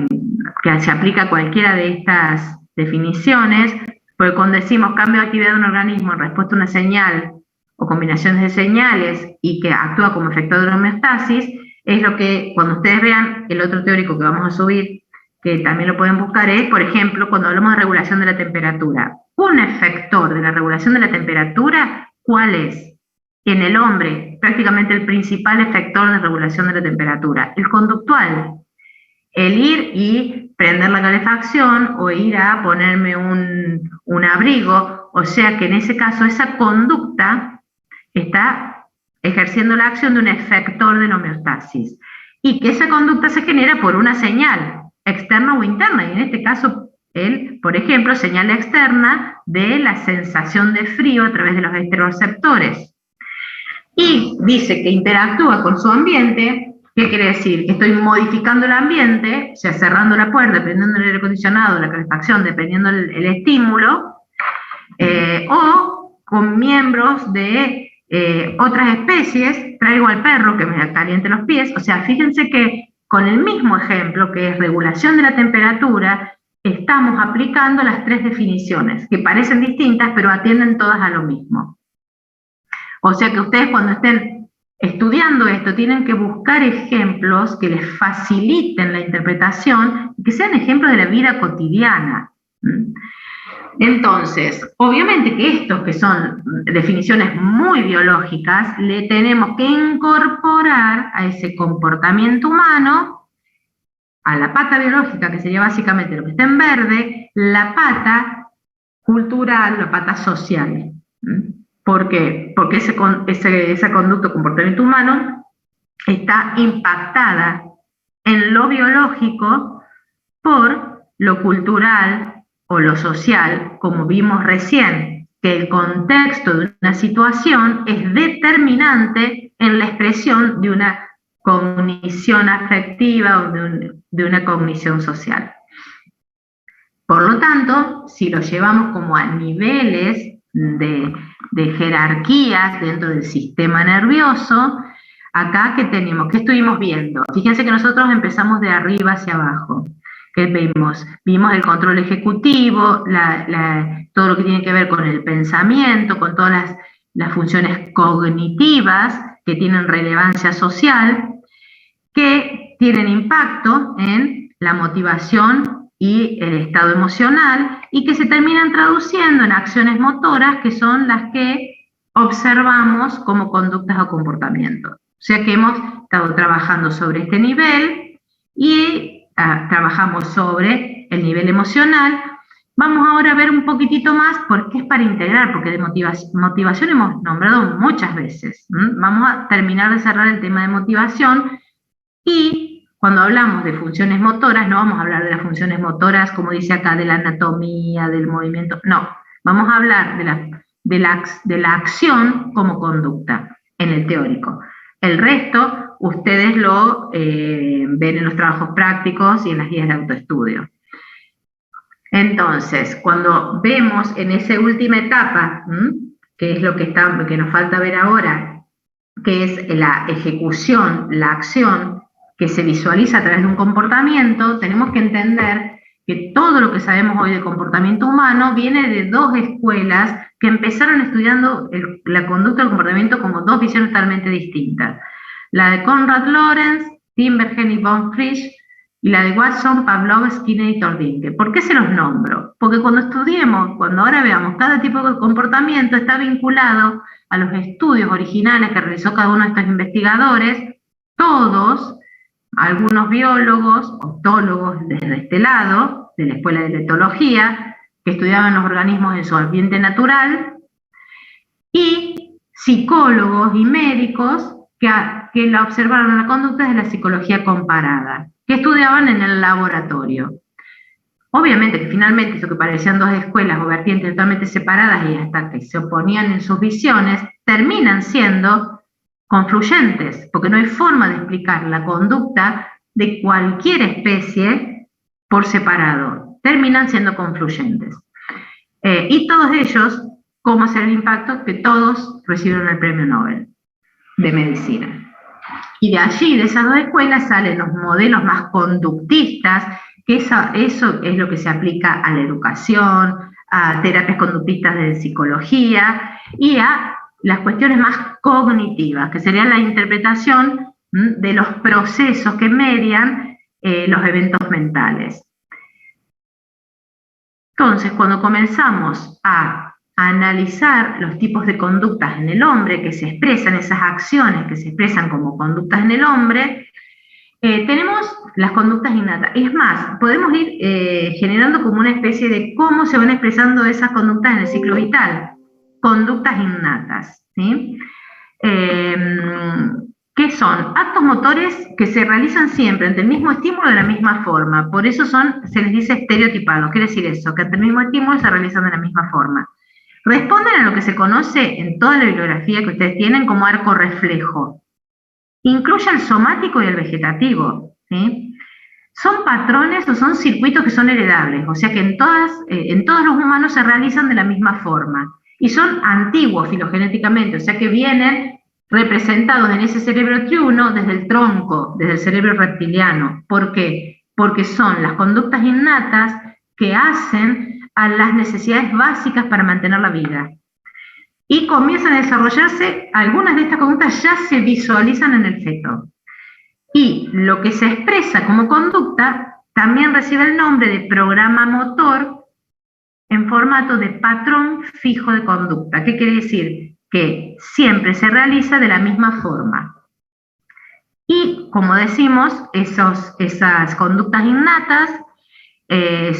que se aplica a cualquiera de estas definiciones, Porque cuando decimos cambio de actividad de un organismo en respuesta a una señal o combinaciones de señales y que actúa como efector de la homeostasis, es lo que cuando ustedes vean el otro teórico que vamos a subir, que también lo pueden buscar, es, por ejemplo, cuando hablamos de regulación de la temperatura. Un efector de la regulación de la temperatura, ¿cuál es? En el hombre, prácticamente el principal efector de regulación de la temperatura, el conductual. El ir y prender la calefacción o ir a ponerme un abrigo, o sea que en ese caso esa conducta está ejerciendo la acción de un efector de la homeostasis y que esa conducta se genera por una señal externa o interna, y en este caso, por ejemplo, señal externa de la sensación de frío a través de los esteroreceptores. Y dice que interactúa con su ambiente. ¿Qué quiere decir? Que estoy modificando el ambiente, o sea, cerrando la puerta, prendiendo el aire acondicionado, la calefacción, dependiendo el estímulo, o con miembros de otras especies, traigo al perro que me caliente los pies. O sea, fíjense que con el mismo ejemplo, que es regulación de la temperatura, estamos aplicando las tres definiciones, que parecen distintas, pero atienden todas a lo mismo. O sea que ustedes cuando estén estudiando esto tienen que buscar ejemplos que les faciliten la interpretación y que sean ejemplos de la vida cotidiana. Entonces, obviamente que estos que son definiciones muy biológicas, le tenemos que incorporar a ese comportamiento humano, a la pata biológica, que sería básicamente lo que está en verde, la pata cultural, la pata social. ¿Por qué? Porque esa conducta o comportamiento humano está impactada en lo biológico por lo cultural o lo social, como vimos recién, que el contexto de una situación es determinante en la expresión de una cognición afectiva o de una cognición social. Por lo tanto, si lo llevamos como a niveles de jerarquías dentro del sistema nervioso, acá ¿qué tenemos? ¿Qué estuvimos viendo? Fíjense que nosotros empezamos de arriba hacia abajo. ¿Qué vimos? Vimos el control ejecutivo, todo lo que tiene que ver con el pensamiento, con todas las funciones cognitivas que tienen relevancia social, que tienen impacto en la motivación y el estado emocional y que se terminan traduciendo en acciones motoras que son las que observamos como conductas o comportamientos. O sea que hemos estado trabajando sobre este nivel y trabajamos sobre el nivel emocional. Vamos ahora a ver un poquitito más porque es para integrar, porque de motivación hemos nombrado muchas veces. Vamos a terminar de cerrar el tema de motivación y cuando hablamos de funciones motoras, no vamos a hablar de las funciones motoras, como dice acá, de la anatomía, del movimiento, no, vamos a hablar de la acción como conducta en el teórico. El resto, ustedes lo ven en los trabajos prácticos y en las guías de autoestudio. Entonces, cuando vemos en esa última etapa, que es lo que nos falta ver ahora, que es la ejecución, la acción, que se visualiza a través de un comportamiento, tenemos que entender que todo lo que sabemos hoy de comportamiento humano viene de dos escuelas que empezaron estudiando la conducta del comportamiento como dos visiones totalmente distintas. La de Konrad Lorenz, Tinbergen y von Frisch, y la de Watson, Pavlov, Skinner y Tordinke. ¿Por qué se los nombro? Porque cuando estudiemos, cuando ahora veamos cada tipo de comportamiento, está vinculado a los estudios originales que realizó cada uno de estos investigadores, todos, algunos biólogos, otólogos desde este lado, de la escuela de la etología, que estudiaban los organismos en su ambiente natural, y psicólogos y médicos que la observaron la conducta de la psicología comparada, que estudiaban en el laboratorio. Obviamente que finalmente eso que parecían dos escuelas o vertientes totalmente separadas y hasta que se oponían en sus visiones, terminan siendo confluyentes, porque no hay forma de explicar la conducta de cualquier especie por separado, terminan siendo confluyentes. Y todos ellos, ¿cómo será el impacto? Que todos recibieron el premio Nobel de medicina. Y de allí, de esas dos escuelas, salen los modelos más conductistas, que eso es lo que se aplica a la educación, a terapias conductistas de psicología y a las cuestiones más cognitivas, que sería la interpretación de los procesos que median los eventos mentales. Entonces, cuando comenzamos a analizar los tipos de conductas en el hombre que se expresan, esas acciones que se expresan como conductas en el hombre, tenemos las conductas innatas. Es más, podemos ir generando como una especie de cómo se van expresando esas conductas en el ciclo vital. Conductas innatas, ¿sí? ¿Qué son? Actos motores que se realizan siempre ante el mismo estímulo de la misma forma. Por eso se les dice estereotipados. Quiere decir eso, que ante el mismo estímulo se realizan de la misma forma. Responden a lo que se conoce en toda la bibliografía que ustedes tienen como arco reflejo. Incluye el somático y el vegetativo, ¿sí? Son patrones o son circuitos que son heredables, o sea que en todos los humanos se realizan de la misma forma. Y son antiguos filogenéticamente, o sea que vienen representados en ese cerebro triuno desde el tronco, desde el cerebro reptiliano. ¿Por qué? Porque son las conductas innatas que hacen a las necesidades básicas para mantener la vida. Y comienzan a desarrollarse, algunas de estas conductas ya se visualizan en el feto. Y lo que se expresa como conducta también recibe el nombre de programa motor en formato de patrón fijo de conducta. ¿Qué quiere decir? Que siempre se realiza de la misma forma. Y, como decimos, esas conductas innatas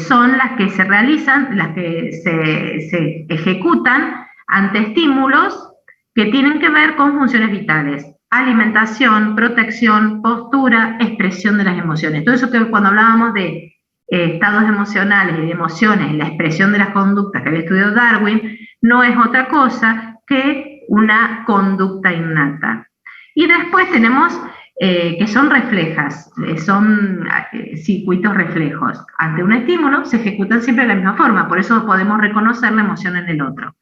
son las que se realizan, las que se ejecutan ante estímulos que tienen que ver con funciones vitales. Alimentación, protección, postura, expresión de las emociones. Todo eso que cuando hablábamos de estados emocionales y de emociones, la expresión de las conductas que había estudiado Darwin, no es otra cosa que una conducta innata. Y después tenemos que son reflejas, son circuitos reflejos. Ante un estímulo se ejecutan siempre de la misma forma, por eso podemos reconocer la emoción en el otro.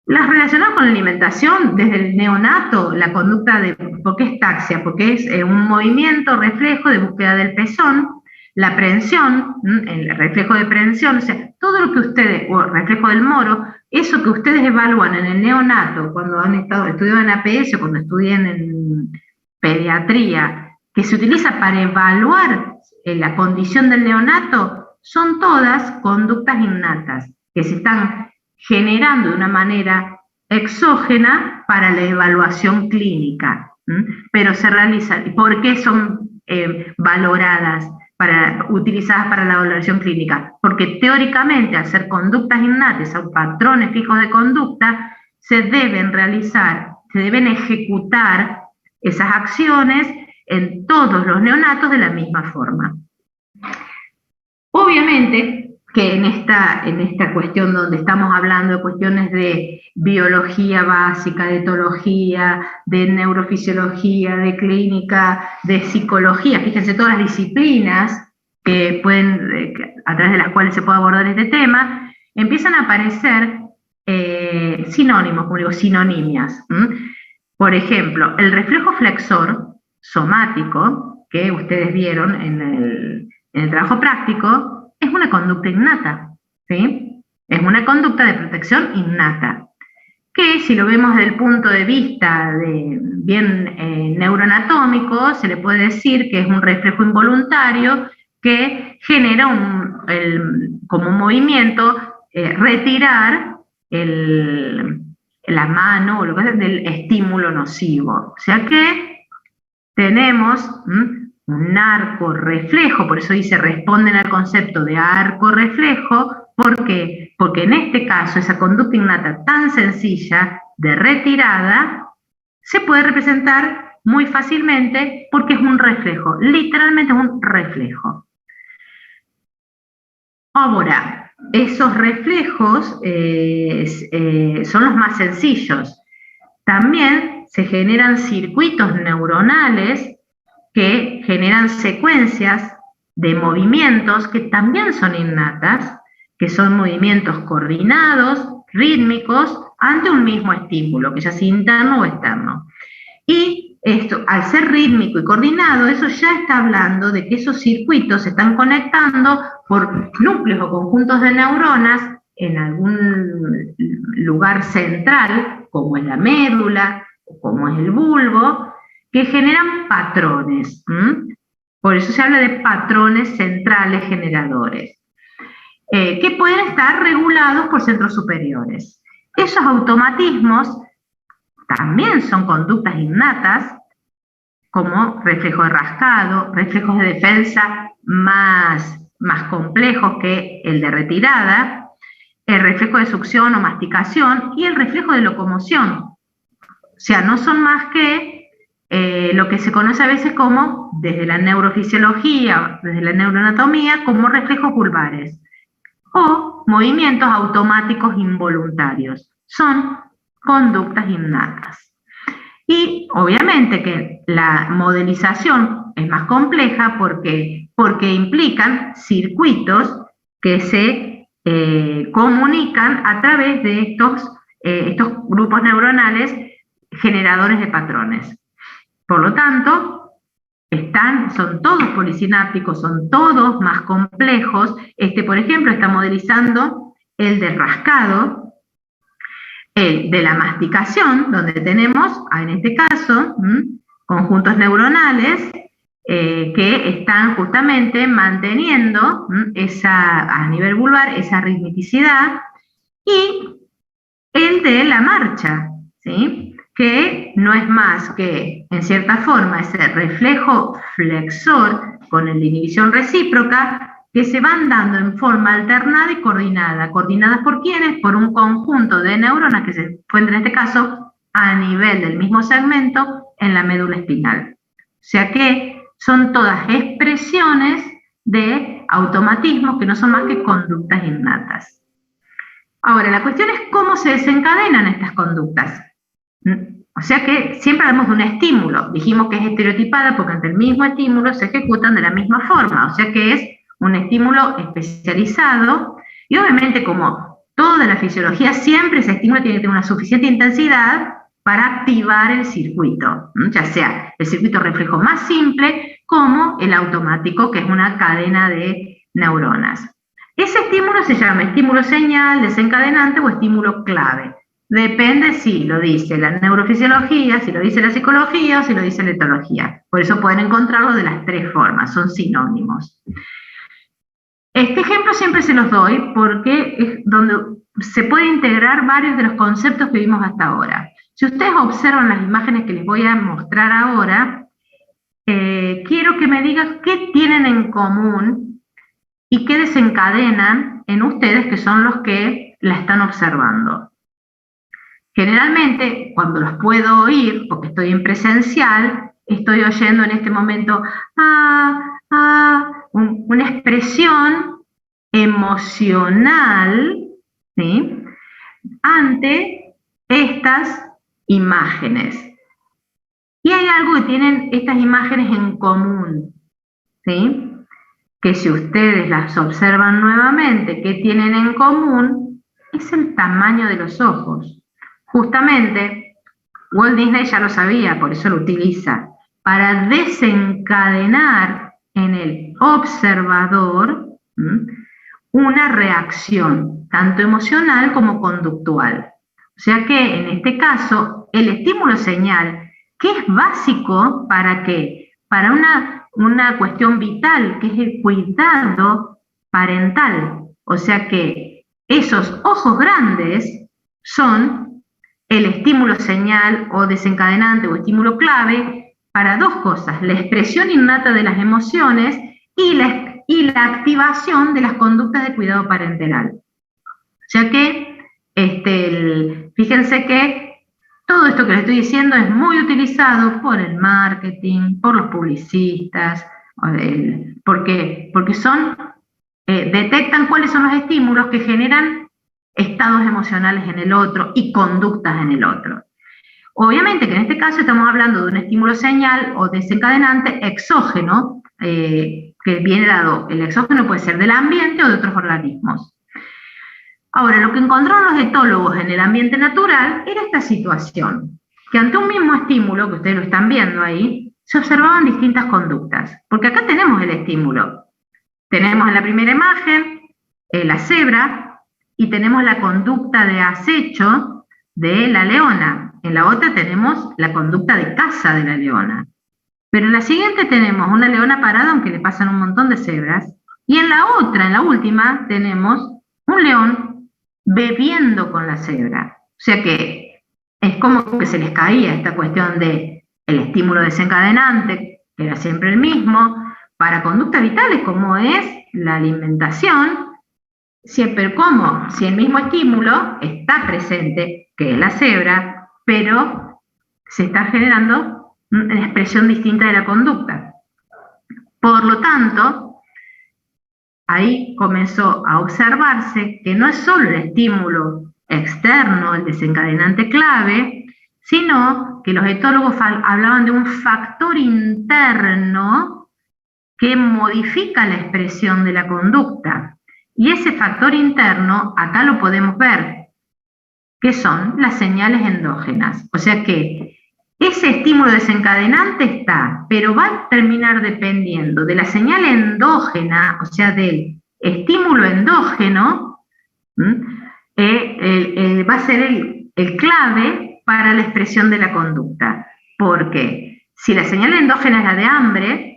Las relacionadas con la alimentación, desde el neonato, la conducta ¿por qué es taxia? Porque es un movimiento reflejo de búsqueda del pezón, la aprehensión, el reflejo de aprehensión, o sea, todo lo que ustedes, o reflejo del moro, eso que ustedes evalúan en el neonato, cuando han estudiado en APS o cuando estudian en pediatría, que se utiliza para evaluar la condición del neonato, son todas conductas innatas, que se están generando de una manera exógena para la evaluación clínica, pero se realizan. ¿Por qué son valoradas, utilizadas para la valoración clínica? Porque teóricamente, al ser conductas innatas o patrones fijos de conducta, se deben realizar, se deben ejecutar esas acciones en todos los neonatos de la misma forma. Obviamente que en esta cuestión donde estamos hablando de cuestiones de biología básica, de etología, de neurofisiología, de clínica, de psicología, fíjense todas las disciplinas que a través de las cuales se puede abordar este tema, empiezan a aparecer sinónimos, como digo, sinonimias. Por ejemplo, el reflejo flexor somático, que ustedes vieron en el trabajo práctico, es una conducta innata, ¿sí? Es una conducta de protección innata, que si lo vemos desde el punto de vista bien neuroanatómico, se le puede decir que es un reflejo involuntario que genera como un movimiento retirar la mano o lo que es del estímulo nocivo. O sea que tenemos un arco reflejo, por eso dice responden al concepto de arco reflejo. ¿Por qué? Porque en este caso esa conducta innata tan sencilla de retirada se puede representar muy fácilmente porque es un reflejo, literalmente es un reflejo. Ahora, esos reflejos son los más sencillos. También se generan circuitos neuronales que generan secuencias de movimientos que también son innatas, que son movimientos coordinados, rítmicos, ante un mismo estímulo, que ya sea interno o externo. Y esto, al ser rítmico y coordinado, eso ya está hablando de que esos circuitos se están conectando por núcleos o conjuntos de neuronas en algún lugar central, como es la médula, o como es el bulbo, que generan patrones. Por eso se habla de patrones centrales generadores, que pueden estar regulados por centros superiores. Esos automatismos también son conductas innatas, como reflejo de rascado, reflejos de defensa más complejos que el de retirada, el reflejo de succión o masticación y el reflejo de locomoción. O sea, no son más que lo que se conoce a veces como, desde la neurofisiología, desde la neuroanatomía, como reflejos vulvares o movimientos automáticos involuntarios. Son conductas innatas. Y obviamente que la modelización es más compleja porque implican circuitos que se comunican a través de estos grupos neuronales generadores de patrones. Por lo tanto, son todos polisinápticos, son todos más complejos. Por ejemplo, está modelizando el del rascado, el de la masticación, donde tenemos, en este caso, conjuntos neuronales que están justamente manteniendo a nivel vulvar esa ritmicidad, y el de la marcha, ¿sí? Que no es más que, en cierta forma, ese reflejo flexor con el de inhibición recíproca, que se van dando en forma alternada y coordinada. ¿Coordinadas por quiénes? Por un conjunto de neuronas que se encuentran, en este caso, a nivel del mismo segmento en la médula espinal. O sea que son todas expresiones de automatismos que no son más que conductas innatas. Ahora, la cuestión es cómo se desencadenan estas conductas. O sea que siempre hablamos de un estímulo. Dijimos que es estereotipada porque ante el mismo estímulo se ejecutan de la misma forma. O sea que es un estímulo especializado, y obviamente, como toda la fisiología, siempre ese estímulo tiene que tener una suficiente intensidad para activar el circuito, ya sea el circuito reflejo más simple como el automático, que es una cadena de neuronas. Ese estímulo se llama estímulo señal, desencadenante o estímulo clave. Depende si lo dice la neurofisiología, si lo dice la psicología o si lo dice la etología. Por eso pueden encontrarlo de las tres formas, son sinónimos. Este ejemplo siempre se los doy porque es donde se puede integrar varios de los conceptos que vimos hasta ahora. Si ustedes observan las imágenes que les voy a mostrar ahora, quiero que me digan qué tienen en común y qué desencadenan en ustedes, que son los que la están observando. Generalmente, cuando los puedo oír, porque estoy en presencial, estoy oyendo en este momento una expresión emocional, ¿sí?, ante estas imágenes. Y hay algo que tienen estas imágenes en común, ¿sí?, que si ustedes las observan nuevamente, ¿qué tienen en común? Es el tamaño de los ojos. Justamente, Walt Disney ya lo sabía, por eso lo utiliza, para desencadenar en el observador una reacción, tanto emocional como conductual. O sea que, en este caso, el estímulo señal, que es básico para ¿qué? Para una cuestión vital, que es el cuidado parental. O sea que esos ojos grandes son el estímulo señal o desencadenante o estímulo clave para dos cosas: la expresión innata de las emociones y la activación de las conductas de cuidado parenteral. O sea que, fíjense que todo esto que les estoy diciendo es muy utilizado por el marketing, por los publicistas, porque detectan cuáles son los estímulos que generan estados emocionales en el otro y conductas en el otro. Obviamente que en este caso estamos hablando de un estímulo señal o desencadenante exógeno, que viene dado. El exógeno puede ser del ambiente o de otros organismos. Ahora, lo que encontraron los etólogos en el ambiente natural era esta situación, que ante un mismo estímulo, que ustedes lo están viendo ahí, se observaban distintas conductas. Porque acá tenemos el estímulo. Tenemos en la primera imagen la cebra, y tenemos la conducta de acecho de la leona. En la otra tenemos la conducta de caza de la leona. Pero en la siguiente tenemos una leona parada, aunque le pasan un montón de cebras, y en la otra, en la última, tenemos un león bebiendo con la cebra. O sea que es como que se les caía esta cuestión de el estímulo desencadenante, que era siempre el mismo, para conductas vitales como es la alimentación, siempre como si el mismo estímulo está presente, que es la cebra, pero se está generando una expresión distinta de la conducta. Por lo tanto, ahí comenzó a observarse que no es solo el estímulo externo, el desencadenante clave, sino que los etólogos hablaban de un factor interno que modifica la expresión de la conducta. Y ese factor interno, acá lo podemos ver, que son las señales endógenas. O sea que ese estímulo desencadenante está, pero va a terminar dependiendo de la señal endógena, o sea, del estímulo endógeno, va a ser el clave para la expresión de la conducta. Porque si la señal endógena es la de hambre,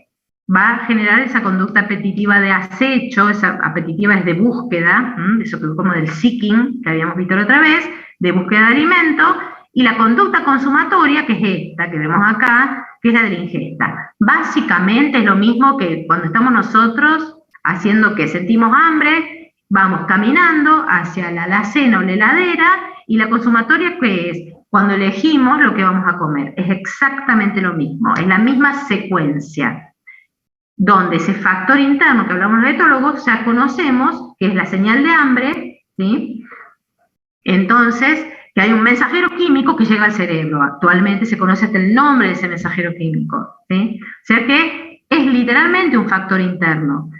va a generar esa conducta apetitiva de acecho, esa apetitiva es de búsqueda, eso que como del seeking, que habíamos visto la otra vez, de búsqueda de alimento, y la conducta consumatoria, que es esta que vemos acá, que es la de la ingesta. Básicamente es lo mismo que cuando estamos nosotros haciendo que sentimos hambre, vamos caminando hacia la alacena o la heladera, y la consumatoria, que es cuando elegimos lo que vamos a comer. Es exactamente lo mismo, es la misma secuencia, donde ese factor interno que hablamos los etólogos ya conocemos, que es la señal de hambre, ¿sí? Entonces, que hay un mensajero químico que llega al cerebro. Actualmente se conoce hasta el nombre de ese mensajero químico, ¿sí? O sea que es literalmente un factor interno.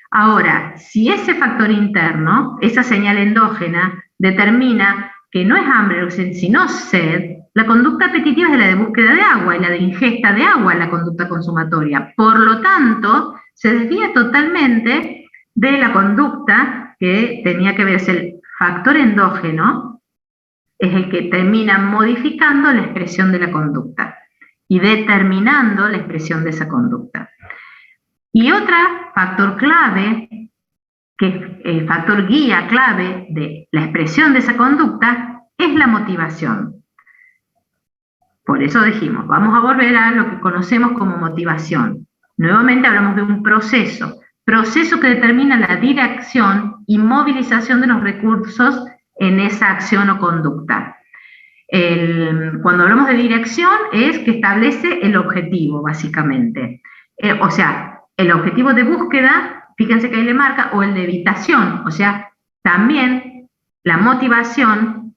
Ahora, si ese factor interno, esa señal endógena, determina que no es hambre, sino sed, la conducta apetitiva es la de búsqueda de agua y la de ingesta de agua es la conducta consumatoria. Por lo tanto, se desvía totalmente de la conducta que tenía que ver. El factor endógeno es el que termina modificando la expresión de la conducta y determinando la expresión de esa conducta. Y otro factor clave, que es el factor guía clave de la expresión de esa conducta, es la motivación. Por eso dijimos, vamos a volver a lo que conocemos como motivación. Nuevamente hablamos de un proceso que determina la dirección y movilización de los recursos en esa acción o conducta. Cuando hablamos de dirección es que establece el objetivo, básicamente. O sea, el objetivo de búsqueda, fíjense que ahí le marca, o el de evitación. O sea, también la motivación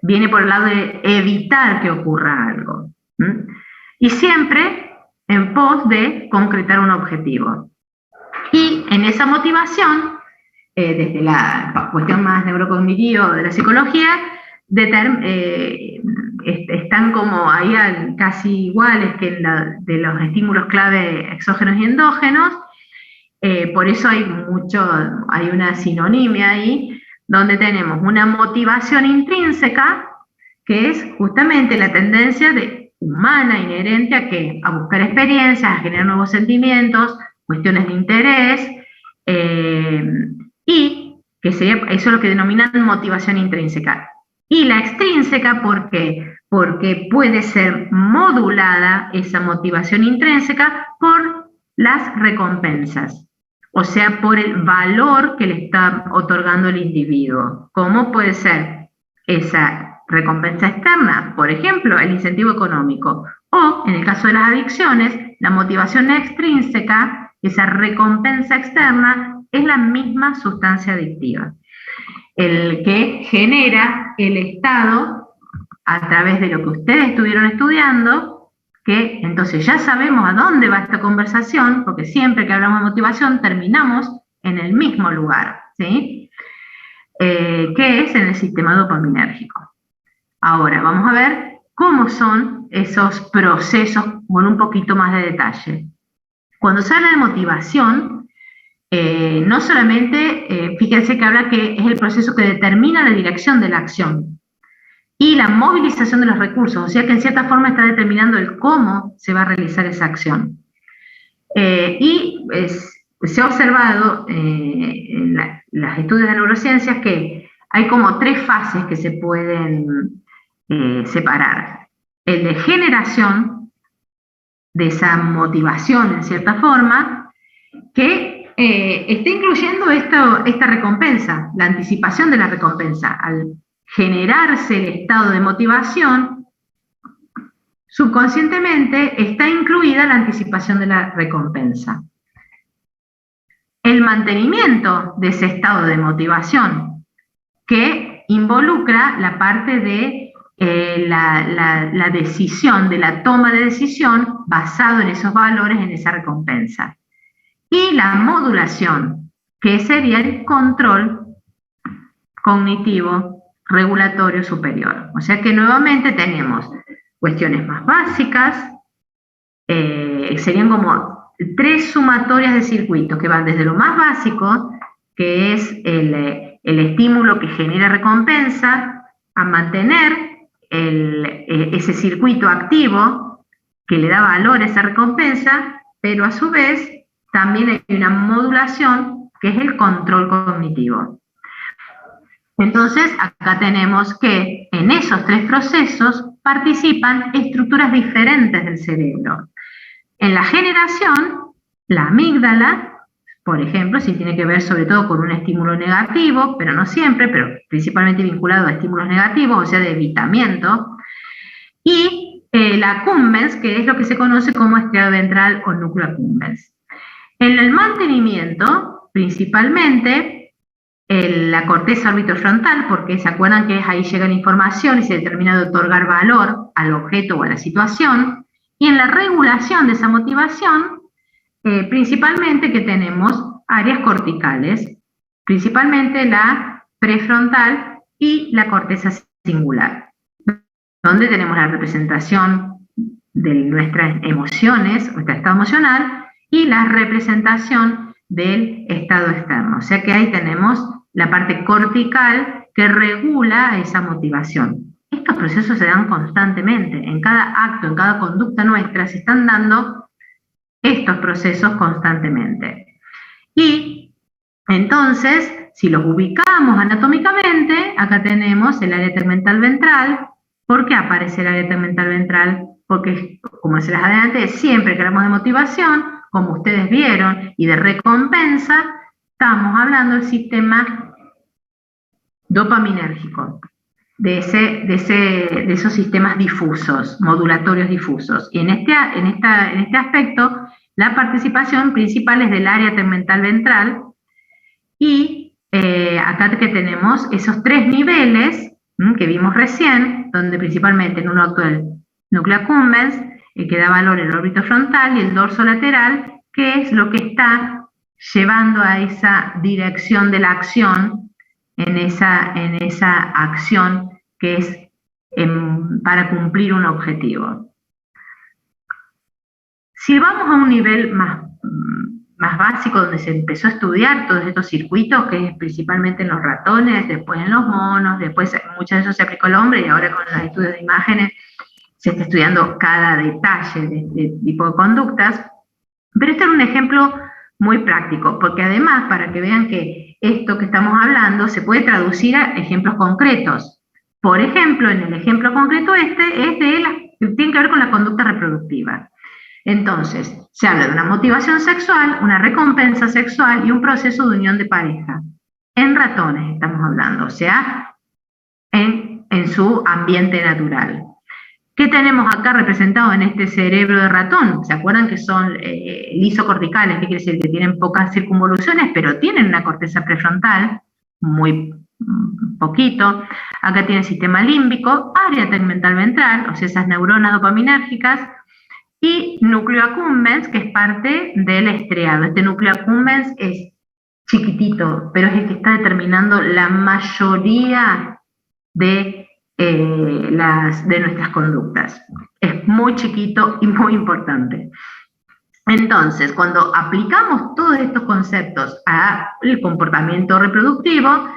viene por el lado de evitar que ocurra algo. Y siempre en pos de concretar un objetivo. Y en esa motivación, desde la cuestión más neurocognitiva de la psicología, están como ahí casi iguales que de los estímulos clave exógenos y endógenos. Por eso hay una sinonimia ahí, donde tenemos una motivación intrínseca, que es justamente la tendencia humana inherente a buscar experiencias, a generar nuevos sentimientos, cuestiones de interés, y que sería, eso es lo que denominan motivación intrínseca. Y la extrínseca, ¿por qué? Porque puede ser modulada esa motivación intrínseca por las recompensas, o sea, por el valor que le está otorgando el individuo. ¿Cómo puede ser esa recompensa externa? Por ejemplo, el incentivo económico. O, en el caso de las adicciones, la motivación extrínseca, esa recompensa externa, es la misma sustancia adictiva, el que genera el estado a través de lo que ustedes estuvieron estudiando, que entonces ya sabemos a dónde va esta conversación, porque siempre que hablamos de motivación terminamos en el mismo lugar, ¿sí? Que es en el sistema dopaminérgico. Ahora vamos a ver cómo son esos procesos con un poquito más de detalle. Cuando se habla de motivación, no solamente, fíjense que habla que es el proceso que determina la dirección de la acción y la movilización de los recursos, o sea que en cierta forma está determinando el cómo se va a realizar esa acción. Se ha observado en los estudios de neurociencias que hay como tres fases que se pueden separar. El de generación de esa motivación, en cierta forma, que está incluyendo esta recompensa, la anticipación de la recompensa. Al generarse el estado de motivación, subconscientemente está incluida la anticipación de la recompensa. El mantenimiento de ese estado de motivación, que involucra la parte de la decisión, de la toma de decisión basado en esos valores, en esa recompensa. Y la modulación, que sería el control cognitivo regulatorio superior. O sea que nuevamente tenemos cuestiones más básicas, serían como tres sumatorias de circuitos que van desde lo más básico, que es el estímulo que genera recompensa, a mantener ese circuito activo que le da valor a esa recompensa, pero a su vez también hay una modulación que es el control cognitivo. Entonces, acá tenemos que en esos tres procesos participan estructuras diferentes del cerebro. En la generación, la amígdala, por ejemplo, si tiene que ver sobre todo con un estímulo negativo, pero no siempre, pero principalmente vinculado a estímulos negativos, o sea, de evitamiento, y la accumbens, que es lo que se conoce como estriado ventral o núcleo accumbens. En el mantenimiento, principalmente, la corteza orbitofrontal, porque se acuerdan que ahí llega la información y se determina de otorgar valor al objeto o a la situación, y en la regulación de esa motivación, principalmente que tenemos áreas corticales, principalmente la prefrontal y la corteza singular, donde tenemos la representación de nuestras emociones, nuestro estado emocional, y la representación del estado externo. O sea que ahí tenemos la parte cortical que regula esa motivación. Estos procesos se dan constantemente, en cada acto, en cada conducta nuestra, se están dando estos procesos constantemente. Y entonces, si los ubicamos anatómicamente, acá tenemos el área tegmental ventral. ¿Por qué aparece el área tegmental ventral? Porque, como se les adelante, siempre que hablamos de motivación, como ustedes vieron, y de recompensa, estamos hablando del sistema dopaminérgico, de esos sistemas difusos, modulatorios difusos. Y en este aspecto, la participación principal es del área tegmental ventral, y acá que tenemos esos tres niveles que vimos recién, donde principalmente en uno actúa el núcleo accumbens, que da valor el órbito frontal, y el dorso lateral, que es lo que está llevando a esa dirección de la acción, en esa acción que es para cumplir un objetivo. Si vamos a un nivel más básico, donde se empezó a estudiar todos estos circuitos, que es principalmente en los ratones, después en los monos, después muchas de eso se aplicó al hombre, y ahora con los estudios de imágenes se está estudiando cada detalle de este tipo de conductas. Pero este es un ejemplo muy práctico, porque además, para que vean que esto que estamos hablando se puede traducir a ejemplos concretos. Por ejemplo, en el ejemplo concreto tiene que ver con la conducta reproductiva. Entonces, se habla de una motivación sexual, una recompensa sexual y un proceso de unión de pareja. En ratones estamos hablando, o sea, en su ambiente natural. ¿Qué tenemos acá representado en este cerebro de ratón? ¿Se acuerdan que son lisocorticales? ¿Qué quiere decir? Que tienen pocas circunvoluciones, pero tienen una corteza prefrontal, muy poquito. Acá tiene el sistema límbico, área tegmental ventral, o sea, esas neuronas dopaminérgicas, y núcleo accumbens, que es parte del estriado. Este núcleo accumbens es chiquitito, pero es el que está determinando la mayoría de nuestras conductas. Es muy chiquito y muy importante. Entonces, cuando aplicamos todos estos conceptos al comportamiento reproductivo,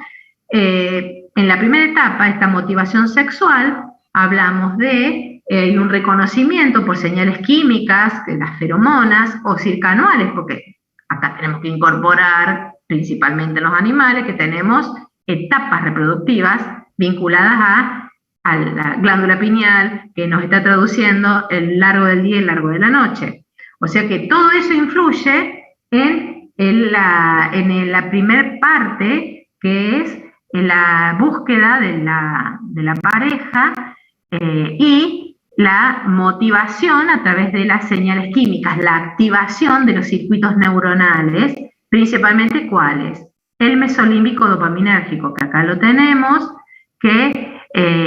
en la primera etapa, esta motivación sexual, hablamos de un reconocimiento por señales químicas, de las feromonas o circanuales, porque acá tenemos que incorporar principalmente en los animales que tenemos etapas reproductivas vinculadas a la glándula pineal, que nos está traduciendo el largo del día y el largo de la noche. O sea que todo eso influye en la primer parte, que es en la búsqueda de la pareja y la motivación a través de las señales químicas, la activación de los circuitos neuronales, principalmente ¿cuáles? El mesolímbico dopaminérgico, que acá lo tenemos, que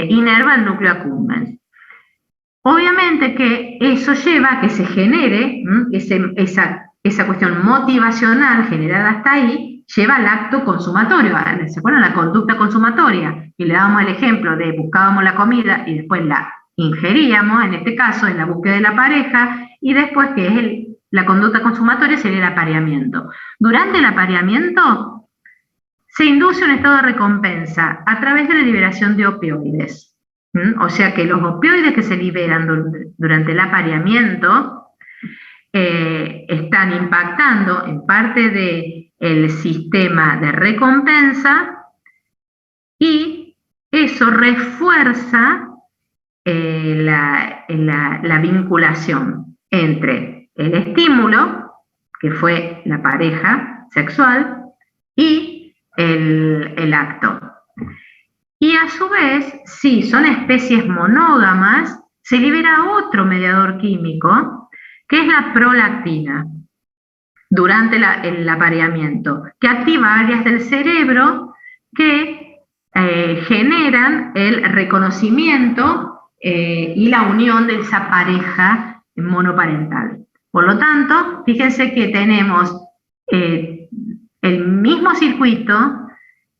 inerva el núcleo accumbens. Obviamente que eso lleva a que se genere esa cuestión motivacional generada hasta ahí, lleva al acto consumatorio. ¿Se acuerdan? La conducta consumatoria. Y le dábamos el ejemplo de buscábamos la comida y después la ingeríamos, en este caso es la búsqueda de la pareja, y después que es la conducta consumatoria sería el apareamiento. Durante el apareamiento se induce un estado de recompensa a través de la liberación de opioides. O sea que los opioides que se liberan durante el apareamiento están impactando en parte del sistema de recompensa y eso refuerza la vinculación entre el estímulo, que fue la pareja sexual, y el acto. Y a su vez, si son especies monógamas, se libera otro mediador químico, que es la prolactina, durante el apareamiento, que activa áreas del cerebro que generan el reconocimiento y la unión de esa pareja monoparental. Por lo tanto, fíjense que tenemos el mismo circuito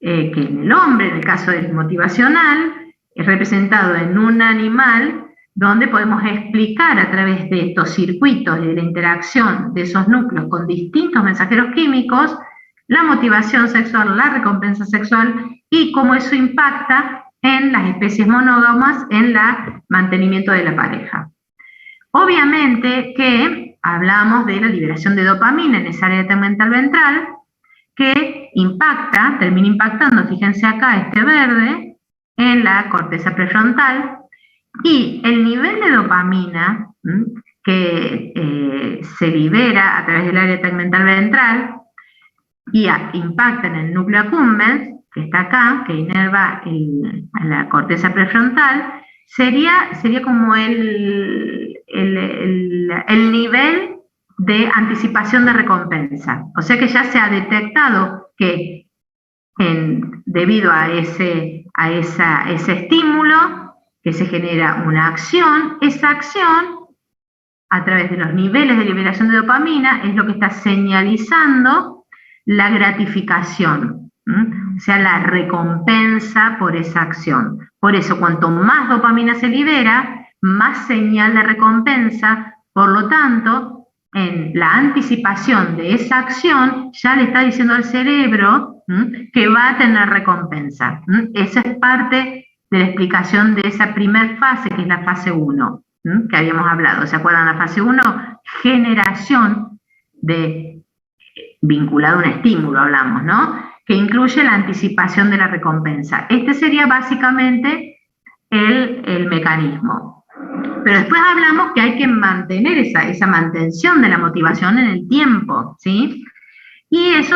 que en el hombre, en el caso del motivacional, es representado en un animal donde podemos explicar a través de estos circuitos y de la interacción de esos núcleos con distintos mensajeros químicos la motivación sexual, la recompensa sexual y cómo eso impacta en las especies monógamas en el mantenimiento de la pareja. Obviamente que hablamos de la liberación de dopamina en esa área tegmental ventral, que termina impactando, fíjense acá, este verde, en la corteza prefrontal, y el nivel de dopamina que se libera a través del área tegmental ventral y impacta en el núcleo accumbens, que está acá, que inerva la corteza prefrontal, sería como el nivel de anticipación de recompensa. O sea que ya se ha detectado que debido a ese estímulo que se genera una acción, esa acción a través de los niveles de liberación de dopamina es lo que está señalizando la gratificación, o sea, la recompensa por esa acción. Por eso, cuanto más dopamina se libera, más señal de recompensa, por lo tanto, en la anticipación de esa acción, ya le está diciendo al cerebro que va a tener recompensa. Esa es parte de la explicación de esa primera fase, que es la fase 1, que habíamos hablado. ¿Se acuerdan? La fase 1, generación vinculado a un estímulo, hablamos, ¿no? Que incluye la anticipación de la recompensa. Este sería básicamente el mecanismo. Pero después hablamos que hay que mantener esa mantención de la motivación en el tiempo, ¿sí? Y eso,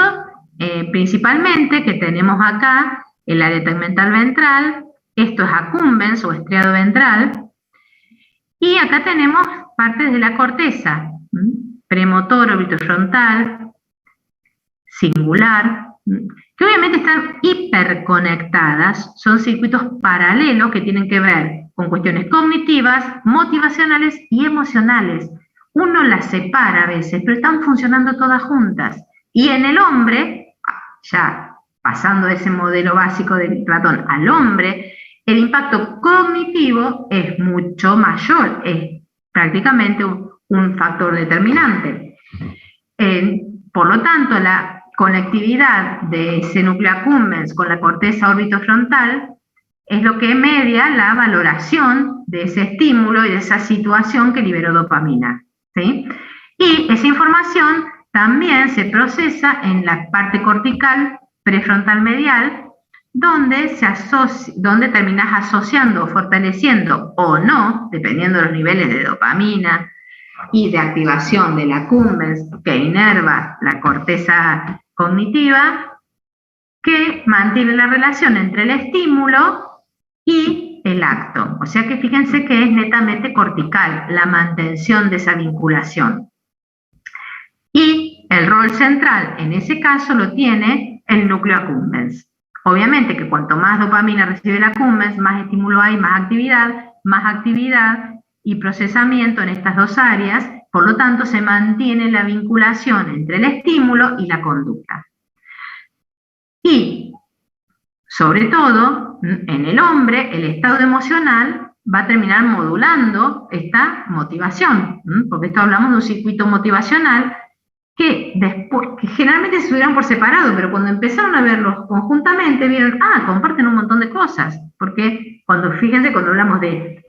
principalmente, que tenemos acá, el área tegmental ventral, esto es accumbens o estriado ventral, y acá tenemos partes de la corteza, premotor, orbitofrontal, singular, que obviamente están hiperconectadas, son circuitos paralelos que tienen que ver con cuestiones cognitivas, motivacionales y emocionales. Uno las separa a veces, pero están funcionando todas juntas. Y en el hombre, ya pasando de ese modelo básico del ratón al hombre, el impacto cognitivo es mucho mayor, es prácticamente un factor determinante. Por lo tanto, la conectividad de ese núcleo accumbens con la corteza orbitofrontal es lo que media la valoración de ese estímulo y de esa situación que liberó dopamina, ¿sí? Y esa información también se procesa en la parte cortical prefrontal medial, donde terminas asociando o fortaleciendo o no, dependiendo de los niveles de dopamina y de activación de la accumbens que inerva la corteza cognitiva, que mantiene la relación entre el estímulo y el acto. O sea que fíjense que es netamente cortical la mantención de esa vinculación. Y el rol central en ese caso lo tiene el núcleo accumbens. Obviamente que cuanto más dopamina recibe el accumbens, más estímulo hay, más actividad y procesamiento en estas dos áreas, por lo tanto se mantiene la vinculación entre el estímulo y la conducta. Y, sobre todo, en el hombre, el estado emocional va a terminar modulando esta motivación, porque esto hablamos de un circuito motivacional que generalmente se estudiaron por separado, pero cuando empezaron a verlos conjuntamente, vieron, comparten un montón de cosas, porque fíjense, cuando hablamos de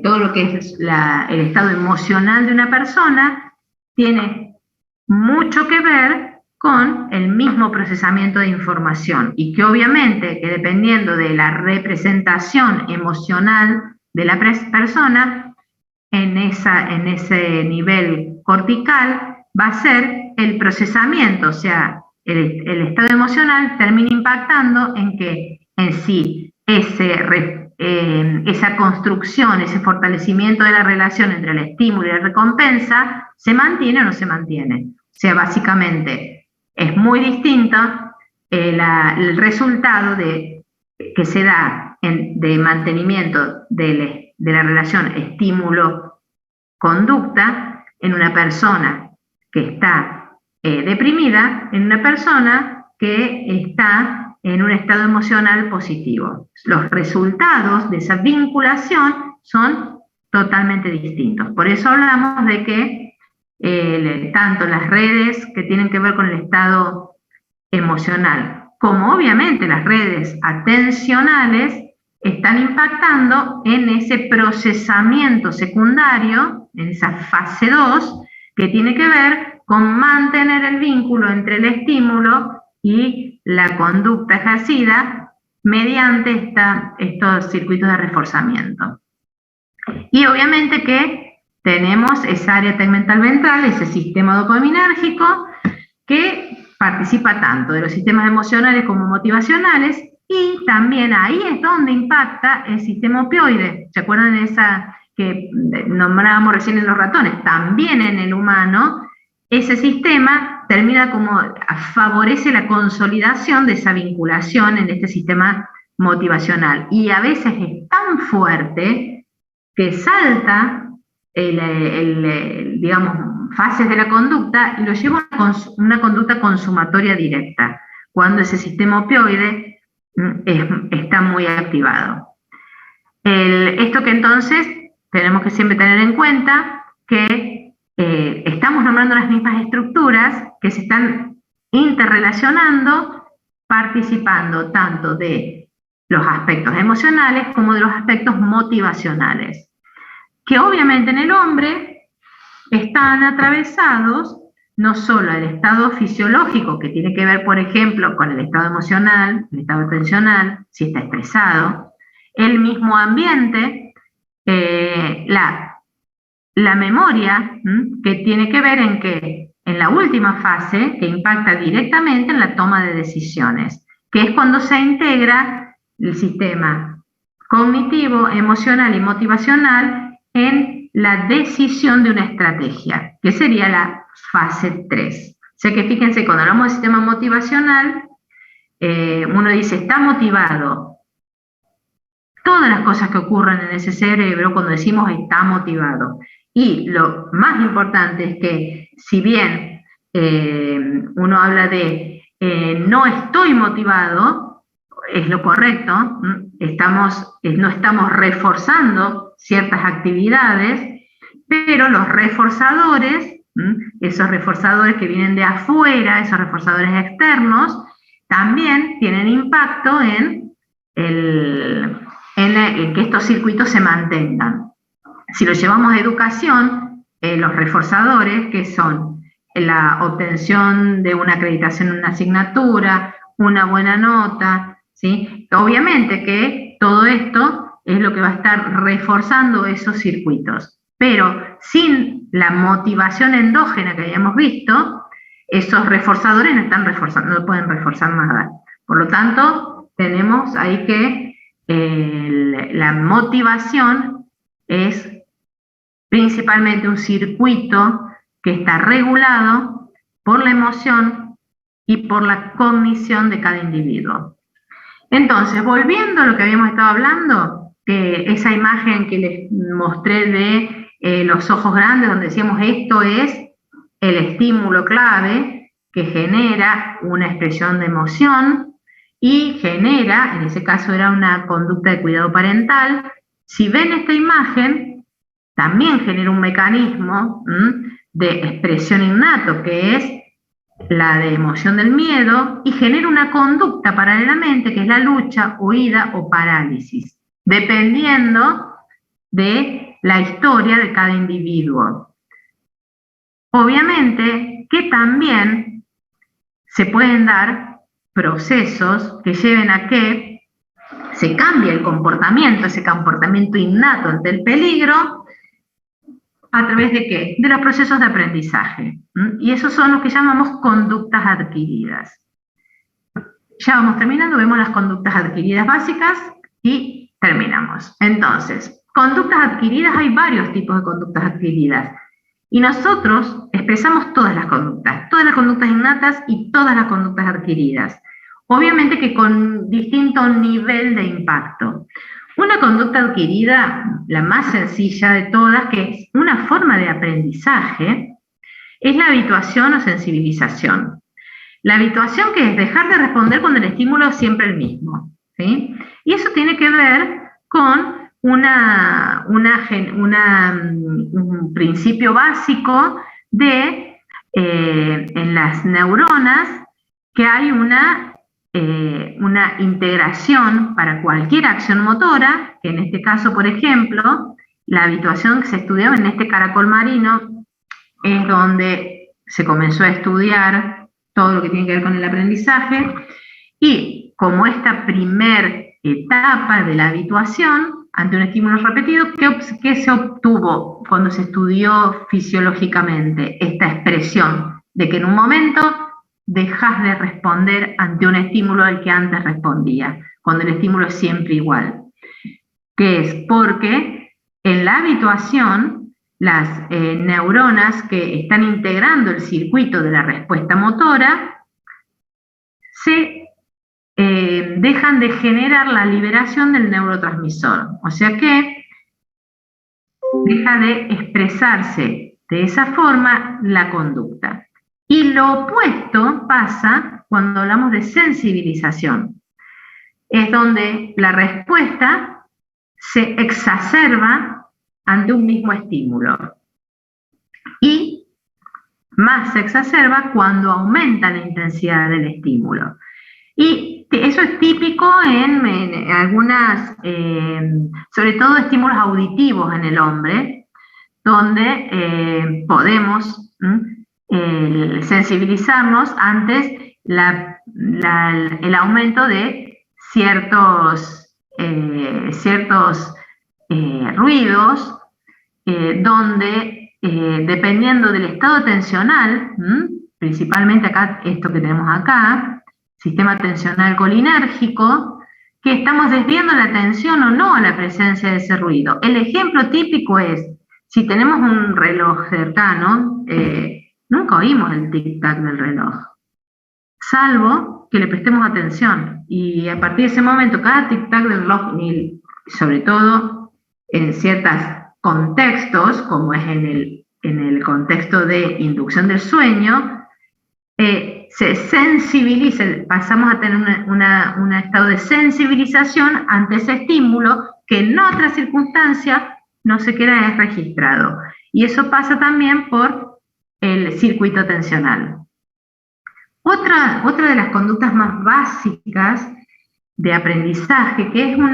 todo lo que es el estado emocional de una persona, tiene mucho que ver con el mismo procesamiento de información y que obviamente que dependiendo de la representación emocional de la persona en ese nivel cortical va a ser el procesamiento, o sea, el estado emocional termina impactando en que en sí esa construcción, ese fortalecimiento de la relación entre el estímulo y la recompensa, ¿se mantiene o no se mantiene? O sea, básicamente es muy distinto el resultado que se da de mantenimiento de la relación estímulo-conducta en una persona que está deprimida, en una persona que está en un estado emocional positivo. Los resultados de esa vinculación son totalmente distintos. Por eso hablamos de que tanto las redes que tienen que ver con el estado emocional, como obviamente las redes atencionales, están impactando en ese procesamiento secundario, en esa fase 2, que tiene que ver con mantener el vínculo entre el estímulo y la conducta ejercida mediante estos circuitos de reforzamiento. Y obviamente que tenemos esa área tegmental ventral, ese sistema dopaminérgico, que participa tanto de los sistemas emocionales como motivacionales, y también ahí es donde impacta el sistema opioide. ¿Se acuerdan de esa que nombrábamos recién en los ratones? También en el humano, ese sistema favorece la consolidación de esa vinculación en este sistema motivacional. Y a veces es tan fuerte que salta digamos, fases de la conducta y lo lleva a una conducta consumatoria directa, cuando ese sistema opioide está muy activado. Esto que entonces tenemos que siempre tener en cuenta que estamos nombrando las mismas estructuras que se están interrelacionando, participando tanto de los aspectos emocionales como de los aspectos motivacionales, que obviamente en el hombre están atravesados no solo el estado fisiológico, que tiene que ver, por ejemplo, con el estado emocional, el estado atencional, si está estresado, el mismo ambiente, la memoria, que tiene que ver en la última fase, que impacta directamente en la toma de decisiones, que es cuando se integra el sistema cognitivo, emocional y motivacional en la decisión de una estrategia, que sería la fase 3. O sea que fíjense, cuando hablamos del sistema motivacional, uno dice, está motivado. Todas las cosas que ocurren en ese cerebro cuando decimos está motivado. Y lo más importante es que, si bien uno habla de no estoy motivado, es lo correcto, no estamos reforzando ciertas actividades, pero los reforzadores esos reforzadores que vienen de afuera, esos reforzadores externos, también tienen impacto en que estos circuitos se mantengan. Si lo llevamos a educación, los reforzadores, que son la obtención de una acreditación en una asignatura, una buena nota, ¿sí? Obviamente que todo esto es lo que va a estar reforzando esos circuitos, pero sin la motivación endógena que hayamos visto, esos reforzadores no están reforzando, no pueden reforzar nada. Por lo tanto, tenemos ahí que la motivación es principalmente un circuito que está regulado por la emoción y por la cognición de cada individuo. Entonces, volviendo a lo que habíamos estado hablando, esa imagen que les mostré de los ojos grandes, donde decíamos esto es el estímulo clave que genera una expresión de emoción y genera, en ese caso era una conducta de cuidado parental. Si ven esta imagen, también genera un mecanismo de expresión innato, que es la de emoción del miedo, y genera una conducta paralelamente, que es la lucha, huida o parálisis, dependiendo de la historia de cada individuo. Obviamente que también se pueden dar procesos que lleven a que se cambie el comportamiento, ese comportamiento innato ante el peligro, ¿a través de qué? De los procesos de aprendizaje. Y esos son los que llamamos conductas adquiridas. Ya vamos terminando, vemos las conductas adquiridas básicas y terminamos. Entonces, conductas adquiridas, hay varios tipos de conductas adquiridas. Y nosotros expresamos todas las conductas innatas y todas las conductas adquiridas. Obviamente que con distinto nivel de impacto. Una conducta adquirida, la más sencilla de todas, que es una forma de aprendizaje, es la habituación o sensibilización. La habituación, que es dejar de responder cuando el estímulo es siempre el mismo, ¿sí? Y eso tiene que ver con un principio básico de en las neuronas, que hay una integración para cualquier acción motora, que en este caso, por ejemplo, la habituación que se estudió en este caracol marino es donde se comenzó a estudiar todo lo que tiene que ver con el aprendizaje, y como esta primer etapa de la habituación ante un estímulo repetido, ¿qué se obtuvo cuando se estudió fisiológicamente? Esta expresión de que en un momento dejas de responder ante un estímulo al que antes respondía, cuando el estímulo es siempre igual. ¿Qué es? Porque en la habituación, las neuronas que están integrando el circuito de la respuesta motora se dejan de generar la liberación del neurotransmisor, o sea que deja de expresarse de esa forma la conducta. Y lo opuesto pasa cuando hablamos de sensibilización. Es donde la respuesta se exacerba ante un mismo estímulo. Y más se exacerba cuando aumenta la intensidad del estímulo. Y eso es típico en algunas, sobre todo estímulos auditivos en el hombre, donde podemos sensibilizarnos ante el aumento de ciertos ruidos, donde dependiendo del estado atencional, principalmente acá, esto que tenemos acá, sistema atencional colinérgico, que estamos desviando la atención o no a la presencia de ese ruido. El ejemplo típico es, si tenemos un reloj cercano, nunca oímos el tic-tac del reloj, salvo que le prestemos atención. Y a partir de ese momento, cada tic-tac del reloj, sobre todo en ciertos contextos, como es en el contexto de inducción del sueño, se sensibiliza, pasamos a tener un estado de sensibilización ante ese estímulo que en otras circunstancias no se queda registrado. Y eso pasa también por el circuito atencional. Otra de las conductas más básicas de aprendizaje, que es un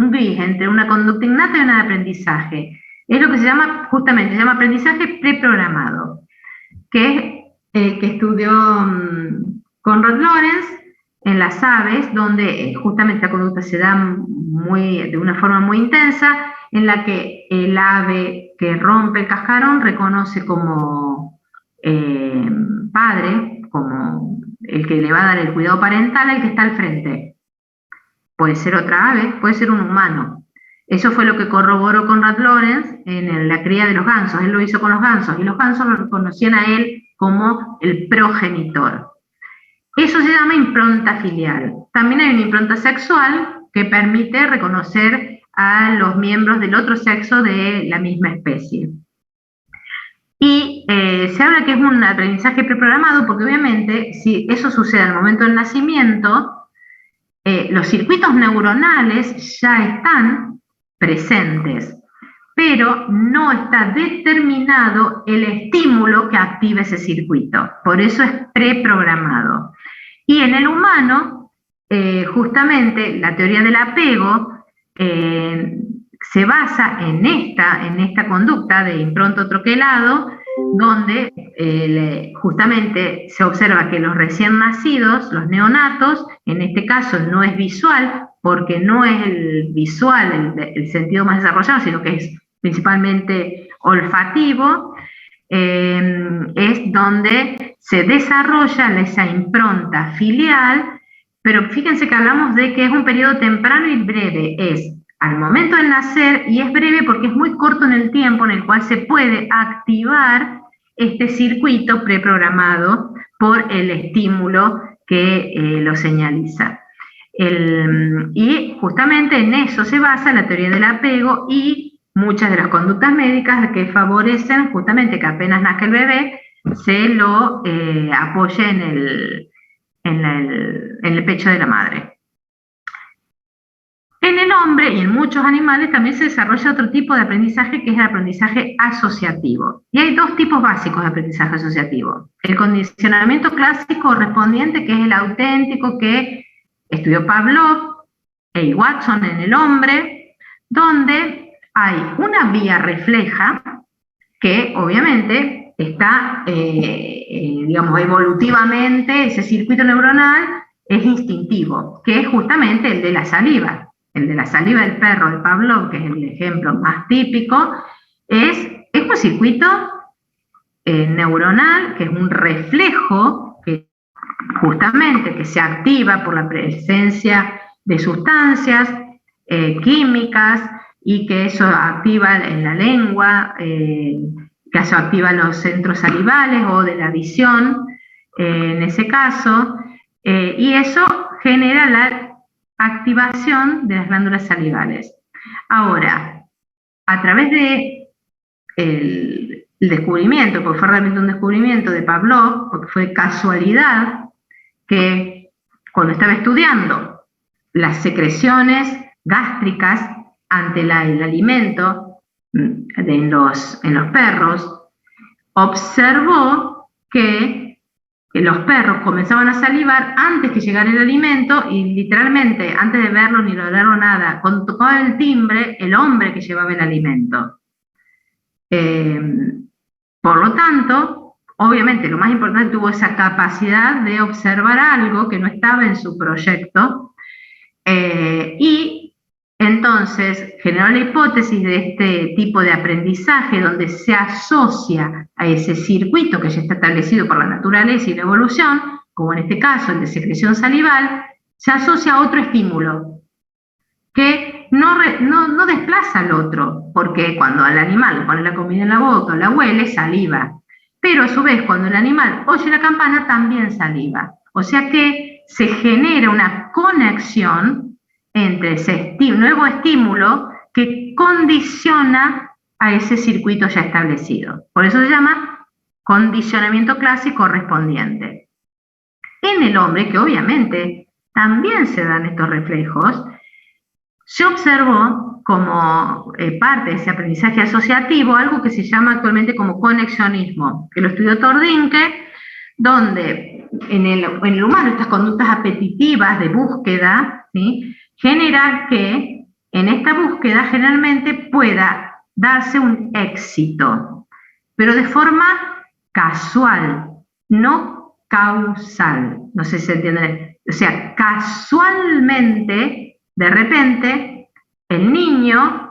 bridge entre una conducta innata y una de aprendizaje, es lo que se llama, justamente, se llama aprendizaje preprogramado, que es el que estudió Conrad Lorenz en las aves, donde justamente la conducta se da de una forma muy intensa, en la que el ave que rompe el cascarón reconoce como padre, como el que le va a dar el cuidado parental al que está al frente. Puede ser otra ave, puede ser un humano. Eso fue lo que corroboró Conrad Lorenz en la cría de los gansos. Él lo hizo con los gansos y los gansos lo reconocían a él como el progenitor. Eso se llama impronta filial. También hay una impronta sexual que permite reconocer a los miembros del otro sexo de la misma especie. Y se habla que es un aprendizaje preprogramado porque obviamente si eso sucede al momento del nacimiento, los circuitos neuronales ya están presentes, pero no está determinado el estímulo que active ese circuito. Por eso es preprogramado. Y en el humano, justamente la teoría del apego se basa en esta conducta de impronto troquelado, donde justamente se observa que los recién nacidos, los neonatos, en este caso no es visual, porque no es el visual el sentido más desarrollado, sino que es principalmente olfativo, es donde se desarrolla esa impronta filial, pero fíjense que hablamos de que es un periodo temprano y breve, es al momento del nacer, y es breve porque es muy corto en el tiempo en el cual se puede activar este circuito preprogramado por el estímulo que lo señaliza. Y justamente en eso se basa la teoría del apego y muchas de las conductas médicas que favorecen justamente que apenas nazca el bebé se lo apoye en el pecho de la madre. En el hombre y en muchos animales también se desarrolla otro tipo de aprendizaje que es el aprendizaje asociativo. Y hay dos tipos básicos de aprendizaje asociativo. El condicionamiento clásico correspondiente, que es el auténtico que estudió Pavlov y Watson en el hombre, donde hay una vía refleja que obviamente está, digamos, evolutivamente, ese circuito neuronal es instintivo, que es justamente el de la saliva. El de la saliva del perro de Pavlov, que es el ejemplo más típico, es un circuito neuronal, que es un reflejo que justamente que se activa por la presencia de sustancias químicas y que eso activa en la lengua, que eso activa los centros salivales o de la visión, en ese caso, y eso genera la activación de las glándulas salivales. Ahora, a través de el descubrimiento, porque fue realmente un descubrimiento de Pavlov, porque fue casualidad que cuando estaba estudiando las secreciones gástricas ante el alimento en los perros, observó que los perros comenzaban a salivar antes que llegara el alimento y literalmente, antes de verlo ni olerlo nada, cuando tocaba el timbre, el hombre que llevaba el alimento. Por lo tanto, obviamente lo más importante, tuvo esa capacidad de observar algo que no estaba en su proyecto y entonces generó la hipótesis de este tipo de aprendizaje donde se asocia a ese circuito que ya está establecido por la naturaleza y la evolución, como en este caso el de secreción salival, se asocia a otro estímulo que no desplaza al otro, porque cuando al animal le pone la comida en la boca o la huele, saliva. Pero a su vez, cuando el animal oye la campana, también saliva. O sea que se genera una conexión entre ese nuevo estímulo que condiciona a ese circuito ya establecido. Por eso se llama condicionamiento clásico correspondiente. En el hombre, que obviamente también se dan estos reflejos, se observó como parte de ese aprendizaje asociativo algo que se llama actualmente como conexionismo, que lo estudió Tordinke, donde en el humano estas conductas apetitivas de búsqueda, ¿sí?, genera que en esta búsqueda generalmente pueda darse un éxito, pero de forma casual, no causal. No sé si se entiende. O sea, casualmente, de repente, el niño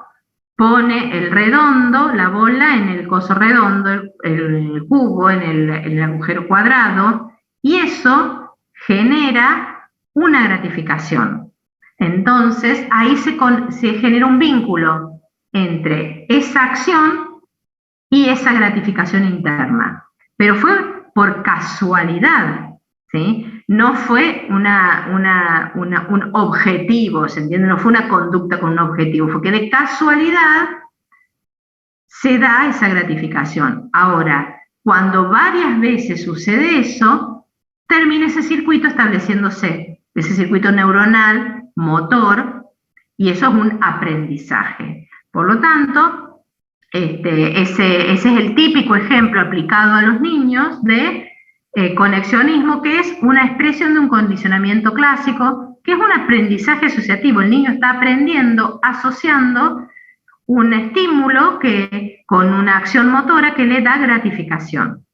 pone el redondo, la bola en el coso redondo, el cubo en el agujero cuadrado, y eso genera una gratificación. Entonces, ahí se genera un vínculo entre esa acción y esa gratificación interna. Pero fue por casualidad, ¿sí? No fue un objetivo, ¿se entiende? No fue una conducta con un objetivo, fue que de casualidad se da esa gratificación. Ahora, cuando varias veces sucede eso, termina ese circuito estableciéndose, ese circuito neuronal, motor, y eso es un aprendizaje. Por lo tanto, ese es el típico ejemplo aplicado a los niños de conexionismo, que es una expresión de un condicionamiento clásico, que es un aprendizaje asociativo. El niño está aprendiendo, asociando un estímulo con una acción motora que le da gratificación.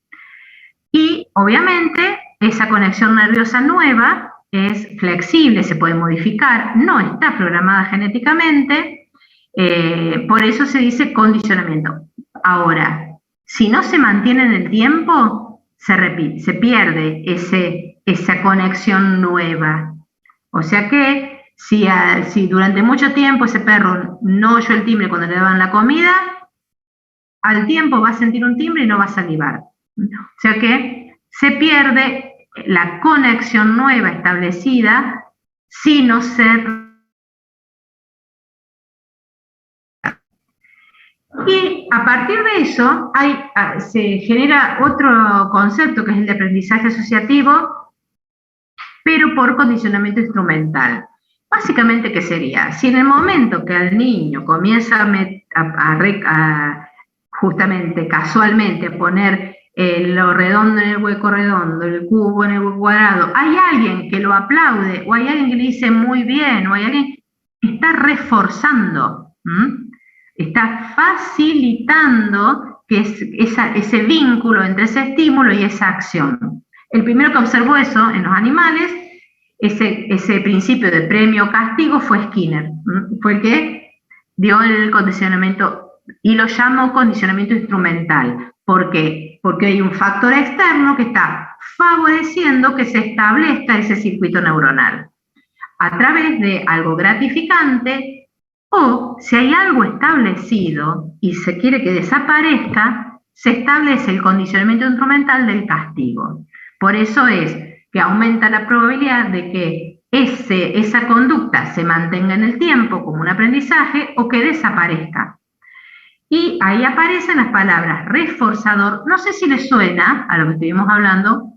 Y obviamente esa conexión nerviosa nueva es flexible, se puede modificar, no está programada genéticamente, por eso se dice condicionamiento. Ahora, si no se mantiene en el tiempo, se pierde esa conexión nueva. O sea que si durante mucho tiempo ese perro no oyó el timbre cuando le daban la comida, al tiempo va a sentir un timbre y no va a salivar. O sea que se pierde la conexión nueva establecida si no se... Y a partir de eso se genera otro concepto que es el de aprendizaje asociativo, pero por condicionamiento instrumental. Básicamente, ¿qué sería? Si en el momento que el niño comienza justamente casualmente a poner lo redondo en el hueco redondo, el cubo en el hueco cuadrado, hay alguien que lo aplaude, o hay alguien que le dice muy bien, o hay alguien que está reforzando, está facilitando que ese vínculo entre ese estímulo y esa acción. El primero que observó eso en los animales, ese principio de premio-castigo, fue Skinner. Fue el que dio el condicionamiento, y lo llamó condicionamiento instrumental. ¿Por qué? Porque hay un factor externo que está favoreciendo que se establezca ese circuito neuronal a través de algo gratificante, o si hay algo establecido y se quiere que desaparezca, se establece el condicionamiento instrumental del castigo. Por eso es que aumenta la probabilidad de que esa conducta se mantenga en el tiempo como un aprendizaje o que desaparezca. Y ahí aparecen las palabras reforzador, no sé si les suena a lo que estuvimos hablando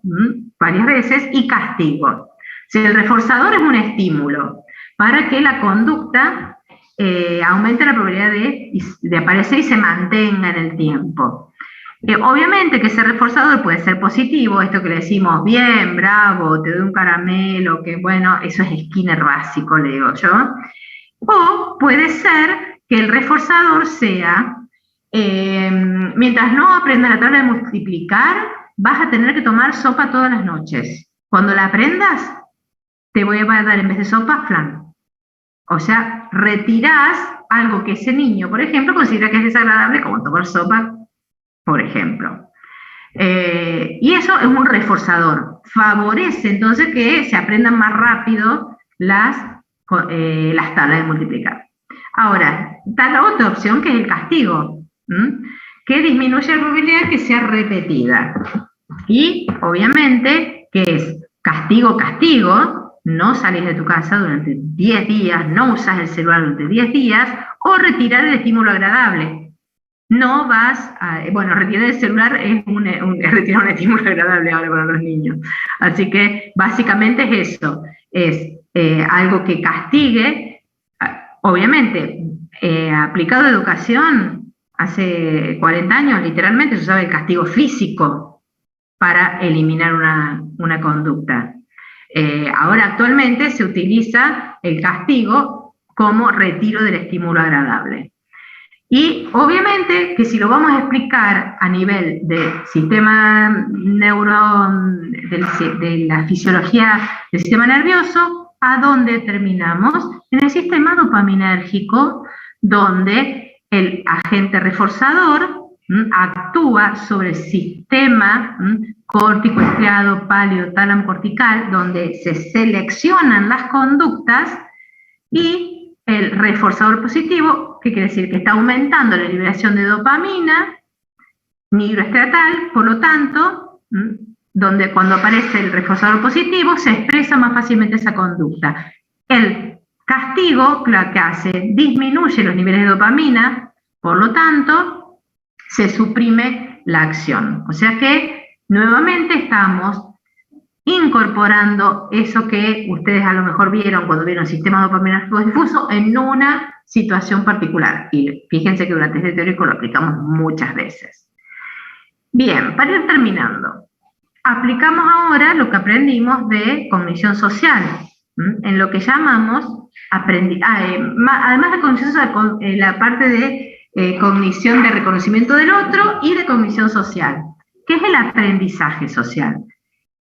varias veces, y castigo. Si el reforzador es un estímulo para que la conducta aumente la probabilidad de aparecer y se mantenga en el tiempo. Obviamente que ese reforzador puede ser positivo, esto que le decimos, bien, bravo, te doy un caramelo, que bueno, eso es Skinner básico, le digo yo. O puede ser que el reforzador sea, mientras no aprendas la tabla de multiplicar, vas a tener que tomar sopa todas las noches. Cuando la aprendas, te voy a dar en vez de sopa, flan. O sea, retirás algo que ese niño, por ejemplo, considera que es desagradable, como tomar sopa, por ejemplo. Y eso es un reforzador. Favorece entonces que se aprendan más rápido las tablas de multiplicar. Ahora, está la otra opción, que es el castigo, que disminuye la probabilidad que sea repetida. Y obviamente que es castigo, no salís de tu casa durante 10 días, no usas el celular durante 10 días, o retirar el estímulo agradable. No vas a, bueno, retirar el celular es retirar un estímulo agradable ahora para los niños. Así que básicamente es eso, es algo que castigue. Obviamente, aplicado a educación, hace 40 años literalmente se usaba el castigo físico para eliminar una conducta. Ahora actualmente se utiliza el castigo como retiro del estímulo agradable. Y obviamente que si lo vamos a explicar a nivel del sistema de la fisiología del sistema nervioso, ¿a dónde terminamos? En el sistema dopaminérgico, donde el agente reforzador actúa sobre el sistema córtico, estriado, páleo, tálamo cortical, donde se seleccionan las conductas, y el reforzador positivo, que quiere decir que está aumentando la liberación de dopamina nigroestriatal, por lo tanto, donde cuando aparece el reforzador positivo se expresa más fácilmente esa conducta. El castigo, lo que hace, disminuye los niveles de dopamina, por lo tanto, se suprime la acción. O sea que, nuevamente, estamos incorporando eso que ustedes a lo mejor vieron cuando vieron el sistema dopaminérgico difuso en una situación particular. Y fíjense que durante este teórico lo aplicamos muchas veces. Bien, para ir terminando, aplicamos ahora lo que aprendimos de cognición social, en lo que llamamos además de cognición social, la parte de cognición de reconocimiento del otro y de cognición social, que es el aprendizaje social.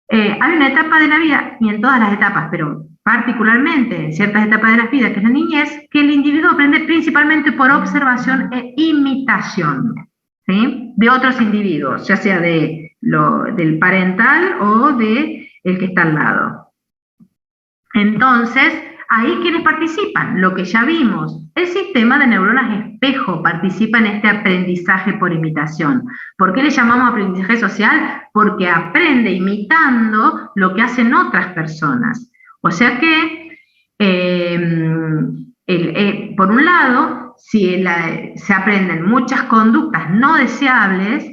Hay una etapa de la vida, y en todas las etapas, pero particularmente en ciertas etapas de la vida, que es la niñez, que el individuo aprende principalmente por observación e imitación, ¿sí?, de otros individuos, ya sea del parental o del que está al lado. Entonces, ahí ¿quiénes participan? Lo que ya vimos, el sistema de neuronas espejo participa en este aprendizaje por imitación. ¿Por qué le llamamos aprendizaje social? Porque aprende imitando lo que hacen otras personas. O sea que, por un lado, se aprenden muchas conductas no deseables,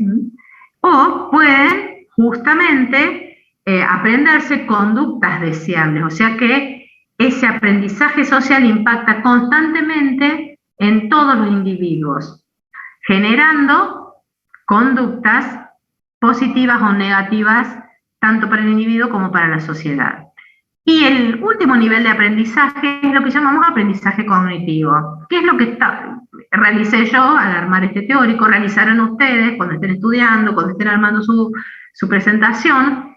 o pueden justamente aprenderse conductas deseables. O sea que ese aprendizaje social impacta constantemente en todos los individuos, generando conductas positivas o negativas, tanto para el individuo como para la sociedad. Y el último nivel de aprendizaje es lo que llamamos aprendizaje cognitivo, que es lo que realicé yo al armar este teórico, realizarán ustedes cuando estén estudiando, cuando estén armando su presentación,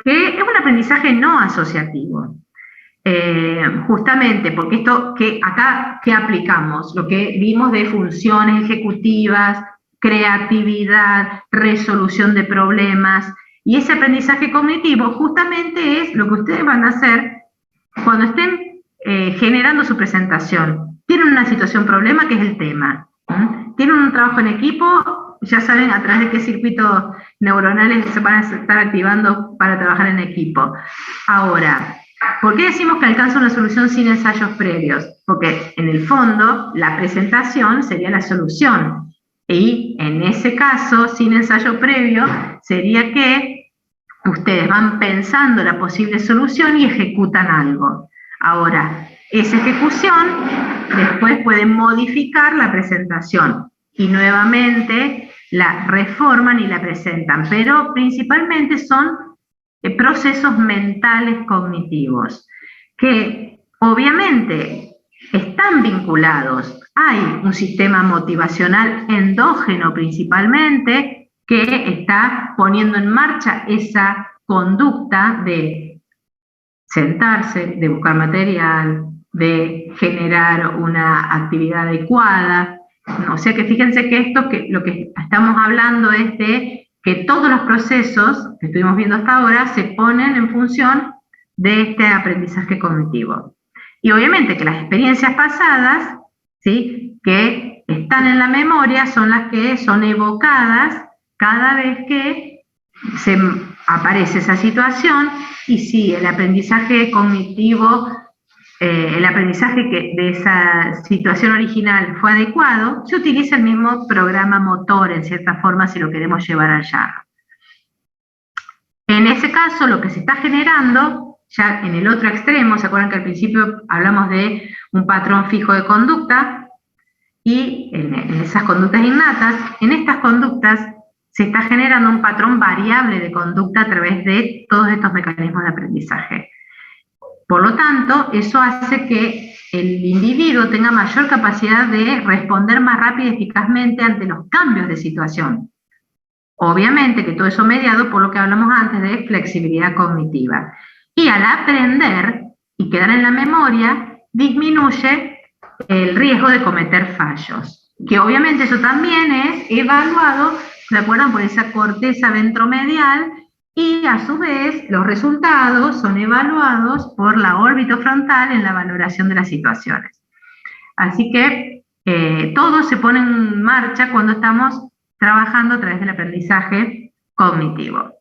que es un aprendizaje no asociativo. Justamente porque esto que acá, ¿qué aplicamos? Lo que vimos de funciones ejecutivas, creatividad, resolución de problemas, y ese aprendizaje cognitivo justamente es lo que ustedes van a hacer cuando estén generando su presentación. Tienen una situación problema que es el tema, tienen un trabajo en equipo, ya saben a través de qué circuitos neuronales se van a estar activando para trabajar en equipo. Ahora, ¿por qué decimos que alcanza una solución sin ensayos previos? Porque en el fondo la presentación sería la solución, y en ese caso, sin ensayo previo, sería que ustedes van pensando la posible solución y ejecutan algo. Ahora, esa ejecución después pueden modificar la presentación y nuevamente la reforman y la presentan, pero principalmente son procesos mentales cognitivos, que obviamente están vinculados. Hay un sistema motivacional endógeno principalmente que está poniendo en marcha esa conducta de sentarse, de buscar material, de generar una actividad adecuada. O sea que fíjense que lo que estamos hablando es de que todos los procesos que estuvimos viendo hasta ahora se ponen en función de este aprendizaje cognitivo. Y obviamente que las experiencias pasadas, ¿sí?, que están en la memoria, son las que son evocadas cada vez que se aparece esa situación, y si el aprendizaje cognitivo, el aprendizaje de esa situación original fue adecuado, se utiliza el mismo programa motor en cierta forma si lo queremos llevar allá. En ese caso, lo que se está generando, ya en el otro extremo, ¿se acuerdan que al principio hablamos de un patrón fijo de conducta? y en esas conductas innatas, en estas conductas se está generando un patrón variable de conducta a través de todos estos mecanismos de aprendizaje. Por lo tanto, eso hace que el individuo tenga mayor capacidad de responder más rápido y eficazmente ante los cambios de situación. Obviamente que todo eso mediado por lo que hablamos antes de flexibilidad cognitiva. Y al aprender y quedar en la memoria, disminuye el riesgo de cometer fallos. Que obviamente eso también es evaluado, ¿se acuerdan? Por esa corteza ventromedial, y a su vez los resultados son evaluados por la órbita frontal en la valoración de las situaciones. Así que todo se pone en marcha cuando estamos trabajando a través del aprendizaje cognitivo.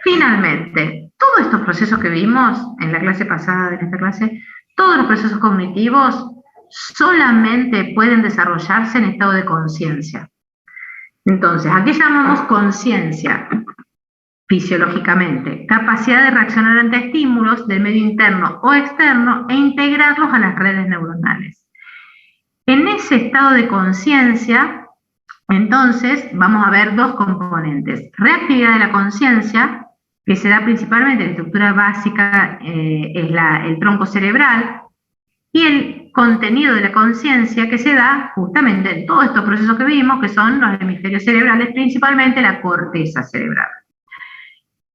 Finalmente, todos estos procesos que vimos en la clase pasada de esta clase, todos los procesos cognitivos solamente pueden desarrollarse en estado de conciencia. Entonces, ¿a qué llamamos conciencia? Fisiológicamente, capacidad de reaccionar ante estímulos del medio interno o externo e integrarlos a las redes neuronales. En ese estado de conciencia, entonces, vamos a ver dos componentes. Reactividad de la conciencia, que se da principalmente en la estructura básica, es el tronco cerebral, y el contenido de la conciencia que se da justamente en todos estos procesos que vimos, que son los hemisferios cerebrales, principalmente la corteza cerebral.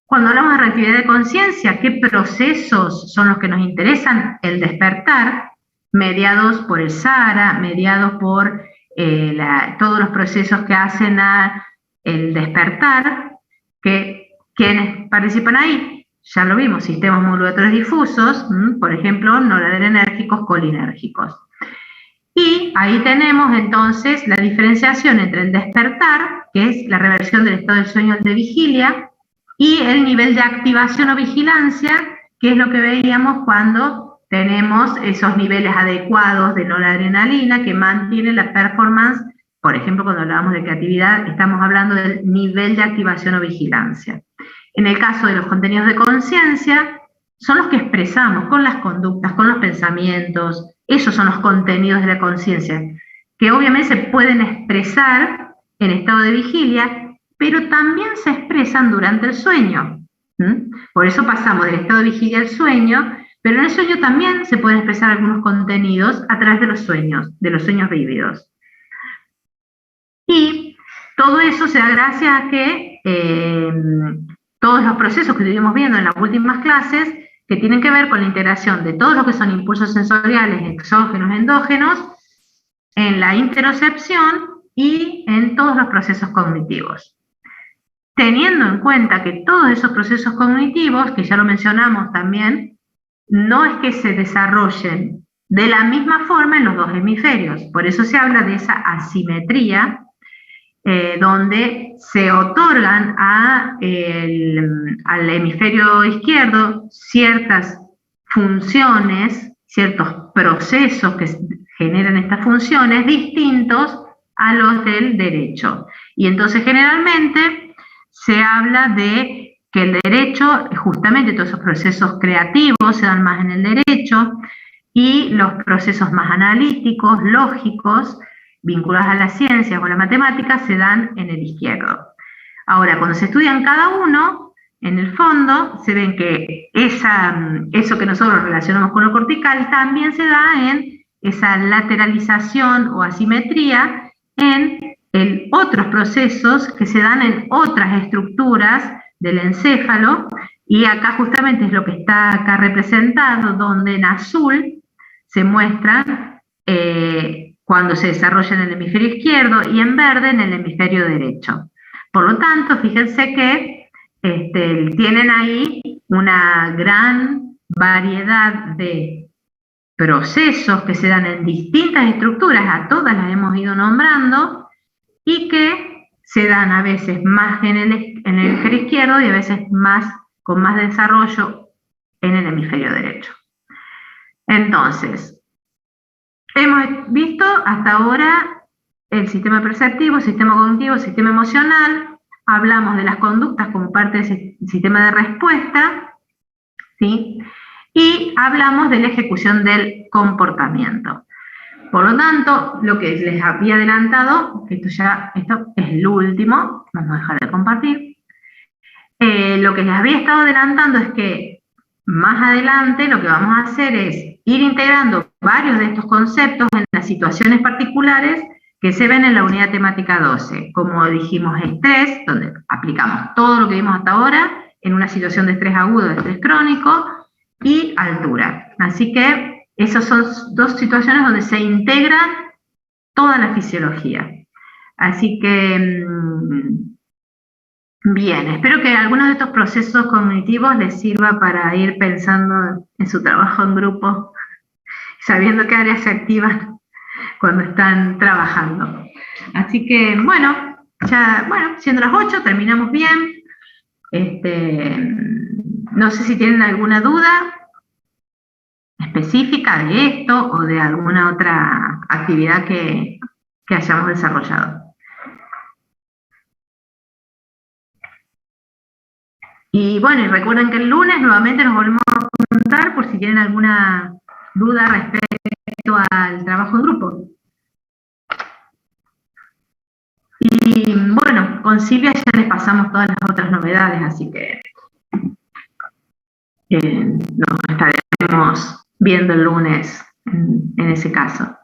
Cuando hablamos de reactividad de conciencia, ¿qué procesos son los que nos interesan? El despertar, mediados por el SARA, mediados por todos los procesos que hacen el despertar, que quienes participan ahí, ya lo vimos, sistemas modulatorios difusos, por ejemplo, noradrenérgicos, colinérgicos. Y ahí tenemos entonces la diferenciación entre el despertar, que es la reversión del estado del sueño al de vigilia, y el nivel de activación o vigilancia, que es lo que veíamos cuando tenemos esos niveles adecuados de noradrenalina que mantienen la performance. Por ejemplo, cuando hablábamos de creatividad, estamos hablando del nivel de activación o vigilancia. En el caso de los contenidos de conciencia, son los que expresamos con las conductas, con los pensamientos. Esos son los contenidos de la conciencia, que obviamente se pueden expresar en estado de vigilia, pero también se expresan durante el sueño. Por eso pasamos del estado de vigilia al sueño, pero en el sueño también se pueden expresar algunos contenidos a través de los sueños vívidos. Y todo eso se da gracias a que todos los procesos que estuvimos viendo en las últimas clases, que tienen que ver con la integración de todo lo que son impulsos sensoriales, exógenos, endógenos, en la interocepción y en todos los procesos cognitivos. Teniendo en cuenta que todos esos procesos cognitivos, que ya lo mencionamos también, no es que se desarrollen de la misma forma en los dos hemisferios. Por eso se habla de esa asimetría, donde se otorgan al hemisferio izquierdo ciertas funciones, ciertos procesos que generan estas funciones distintos a los del derecho. Y entonces generalmente se habla de que el derecho, justamente todos esos procesos creativos se dan más en el derecho, y los procesos más analíticos, lógicos, vinculados a las ciencias o a la matemática, se dan en el izquierdo. Ahora, cuando se estudian cada uno, en el fondo, se ven que eso que nosotros relacionamos con lo cortical también se da en esa lateralización o asimetría en otros procesos que se dan en otras estructuras del encéfalo, y acá justamente es lo que está acá representado, donde en azul se muestra cuando se desarrolla en el hemisferio izquierdo y en verde en el hemisferio derecho. Por lo tanto, fíjense que tienen ahí una gran variedad de procesos que se dan en distintas estructuras, a todas las hemos ido nombrando, y que se dan a veces más en el hemisferio izquierdo y a veces con más desarrollo en el hemisferio derecho. Entonces, hemos visto hasta ahora el sistema perceptivo, el sistema cognitivo, el sistema emocional. Hablamos de las conductas como parte de ese sistema de respuesta, ¿sí? Y hablamos de la ejecución del comportamiento. Por lo tanto, lo que les había adelantado, que esto es lo último, vamos a dejar de compartir. Lo que les había estado adelantando es que más adelante lo que vamos a hacer es ir integrando varios de estos conceptos en las situaciones particulares que se ven en la unidad temática 12. Como dijimos, estrés, donde aplicamos todo lo que vimos hasta ahora en una situación de estrés agudo, de estrés crónico, y altura. Así que esas son dos situaciones donde se integra toda la fisiología. Así que, bien, espero que algunos de estos procesos cognitivos les sirva para ir pensando en su trabajo en grupo, sabiendo qué áreas se activan cuando están trabajando. Así que, bueno, siendo las 8, terminamos bien. No sé si tienen alguna duda específica de esto o de alguna otra actividad que hayamos desarrollado. Y bueno, y recuerden que el lunes nuevamente nos volvemos a juntar por si tienen alguna duda respecto al trabajo en grupo. Y bueno, con Silvia ya les pasamos todas las otras novedades, así que nos estaremos viendo el lunes en ese caso.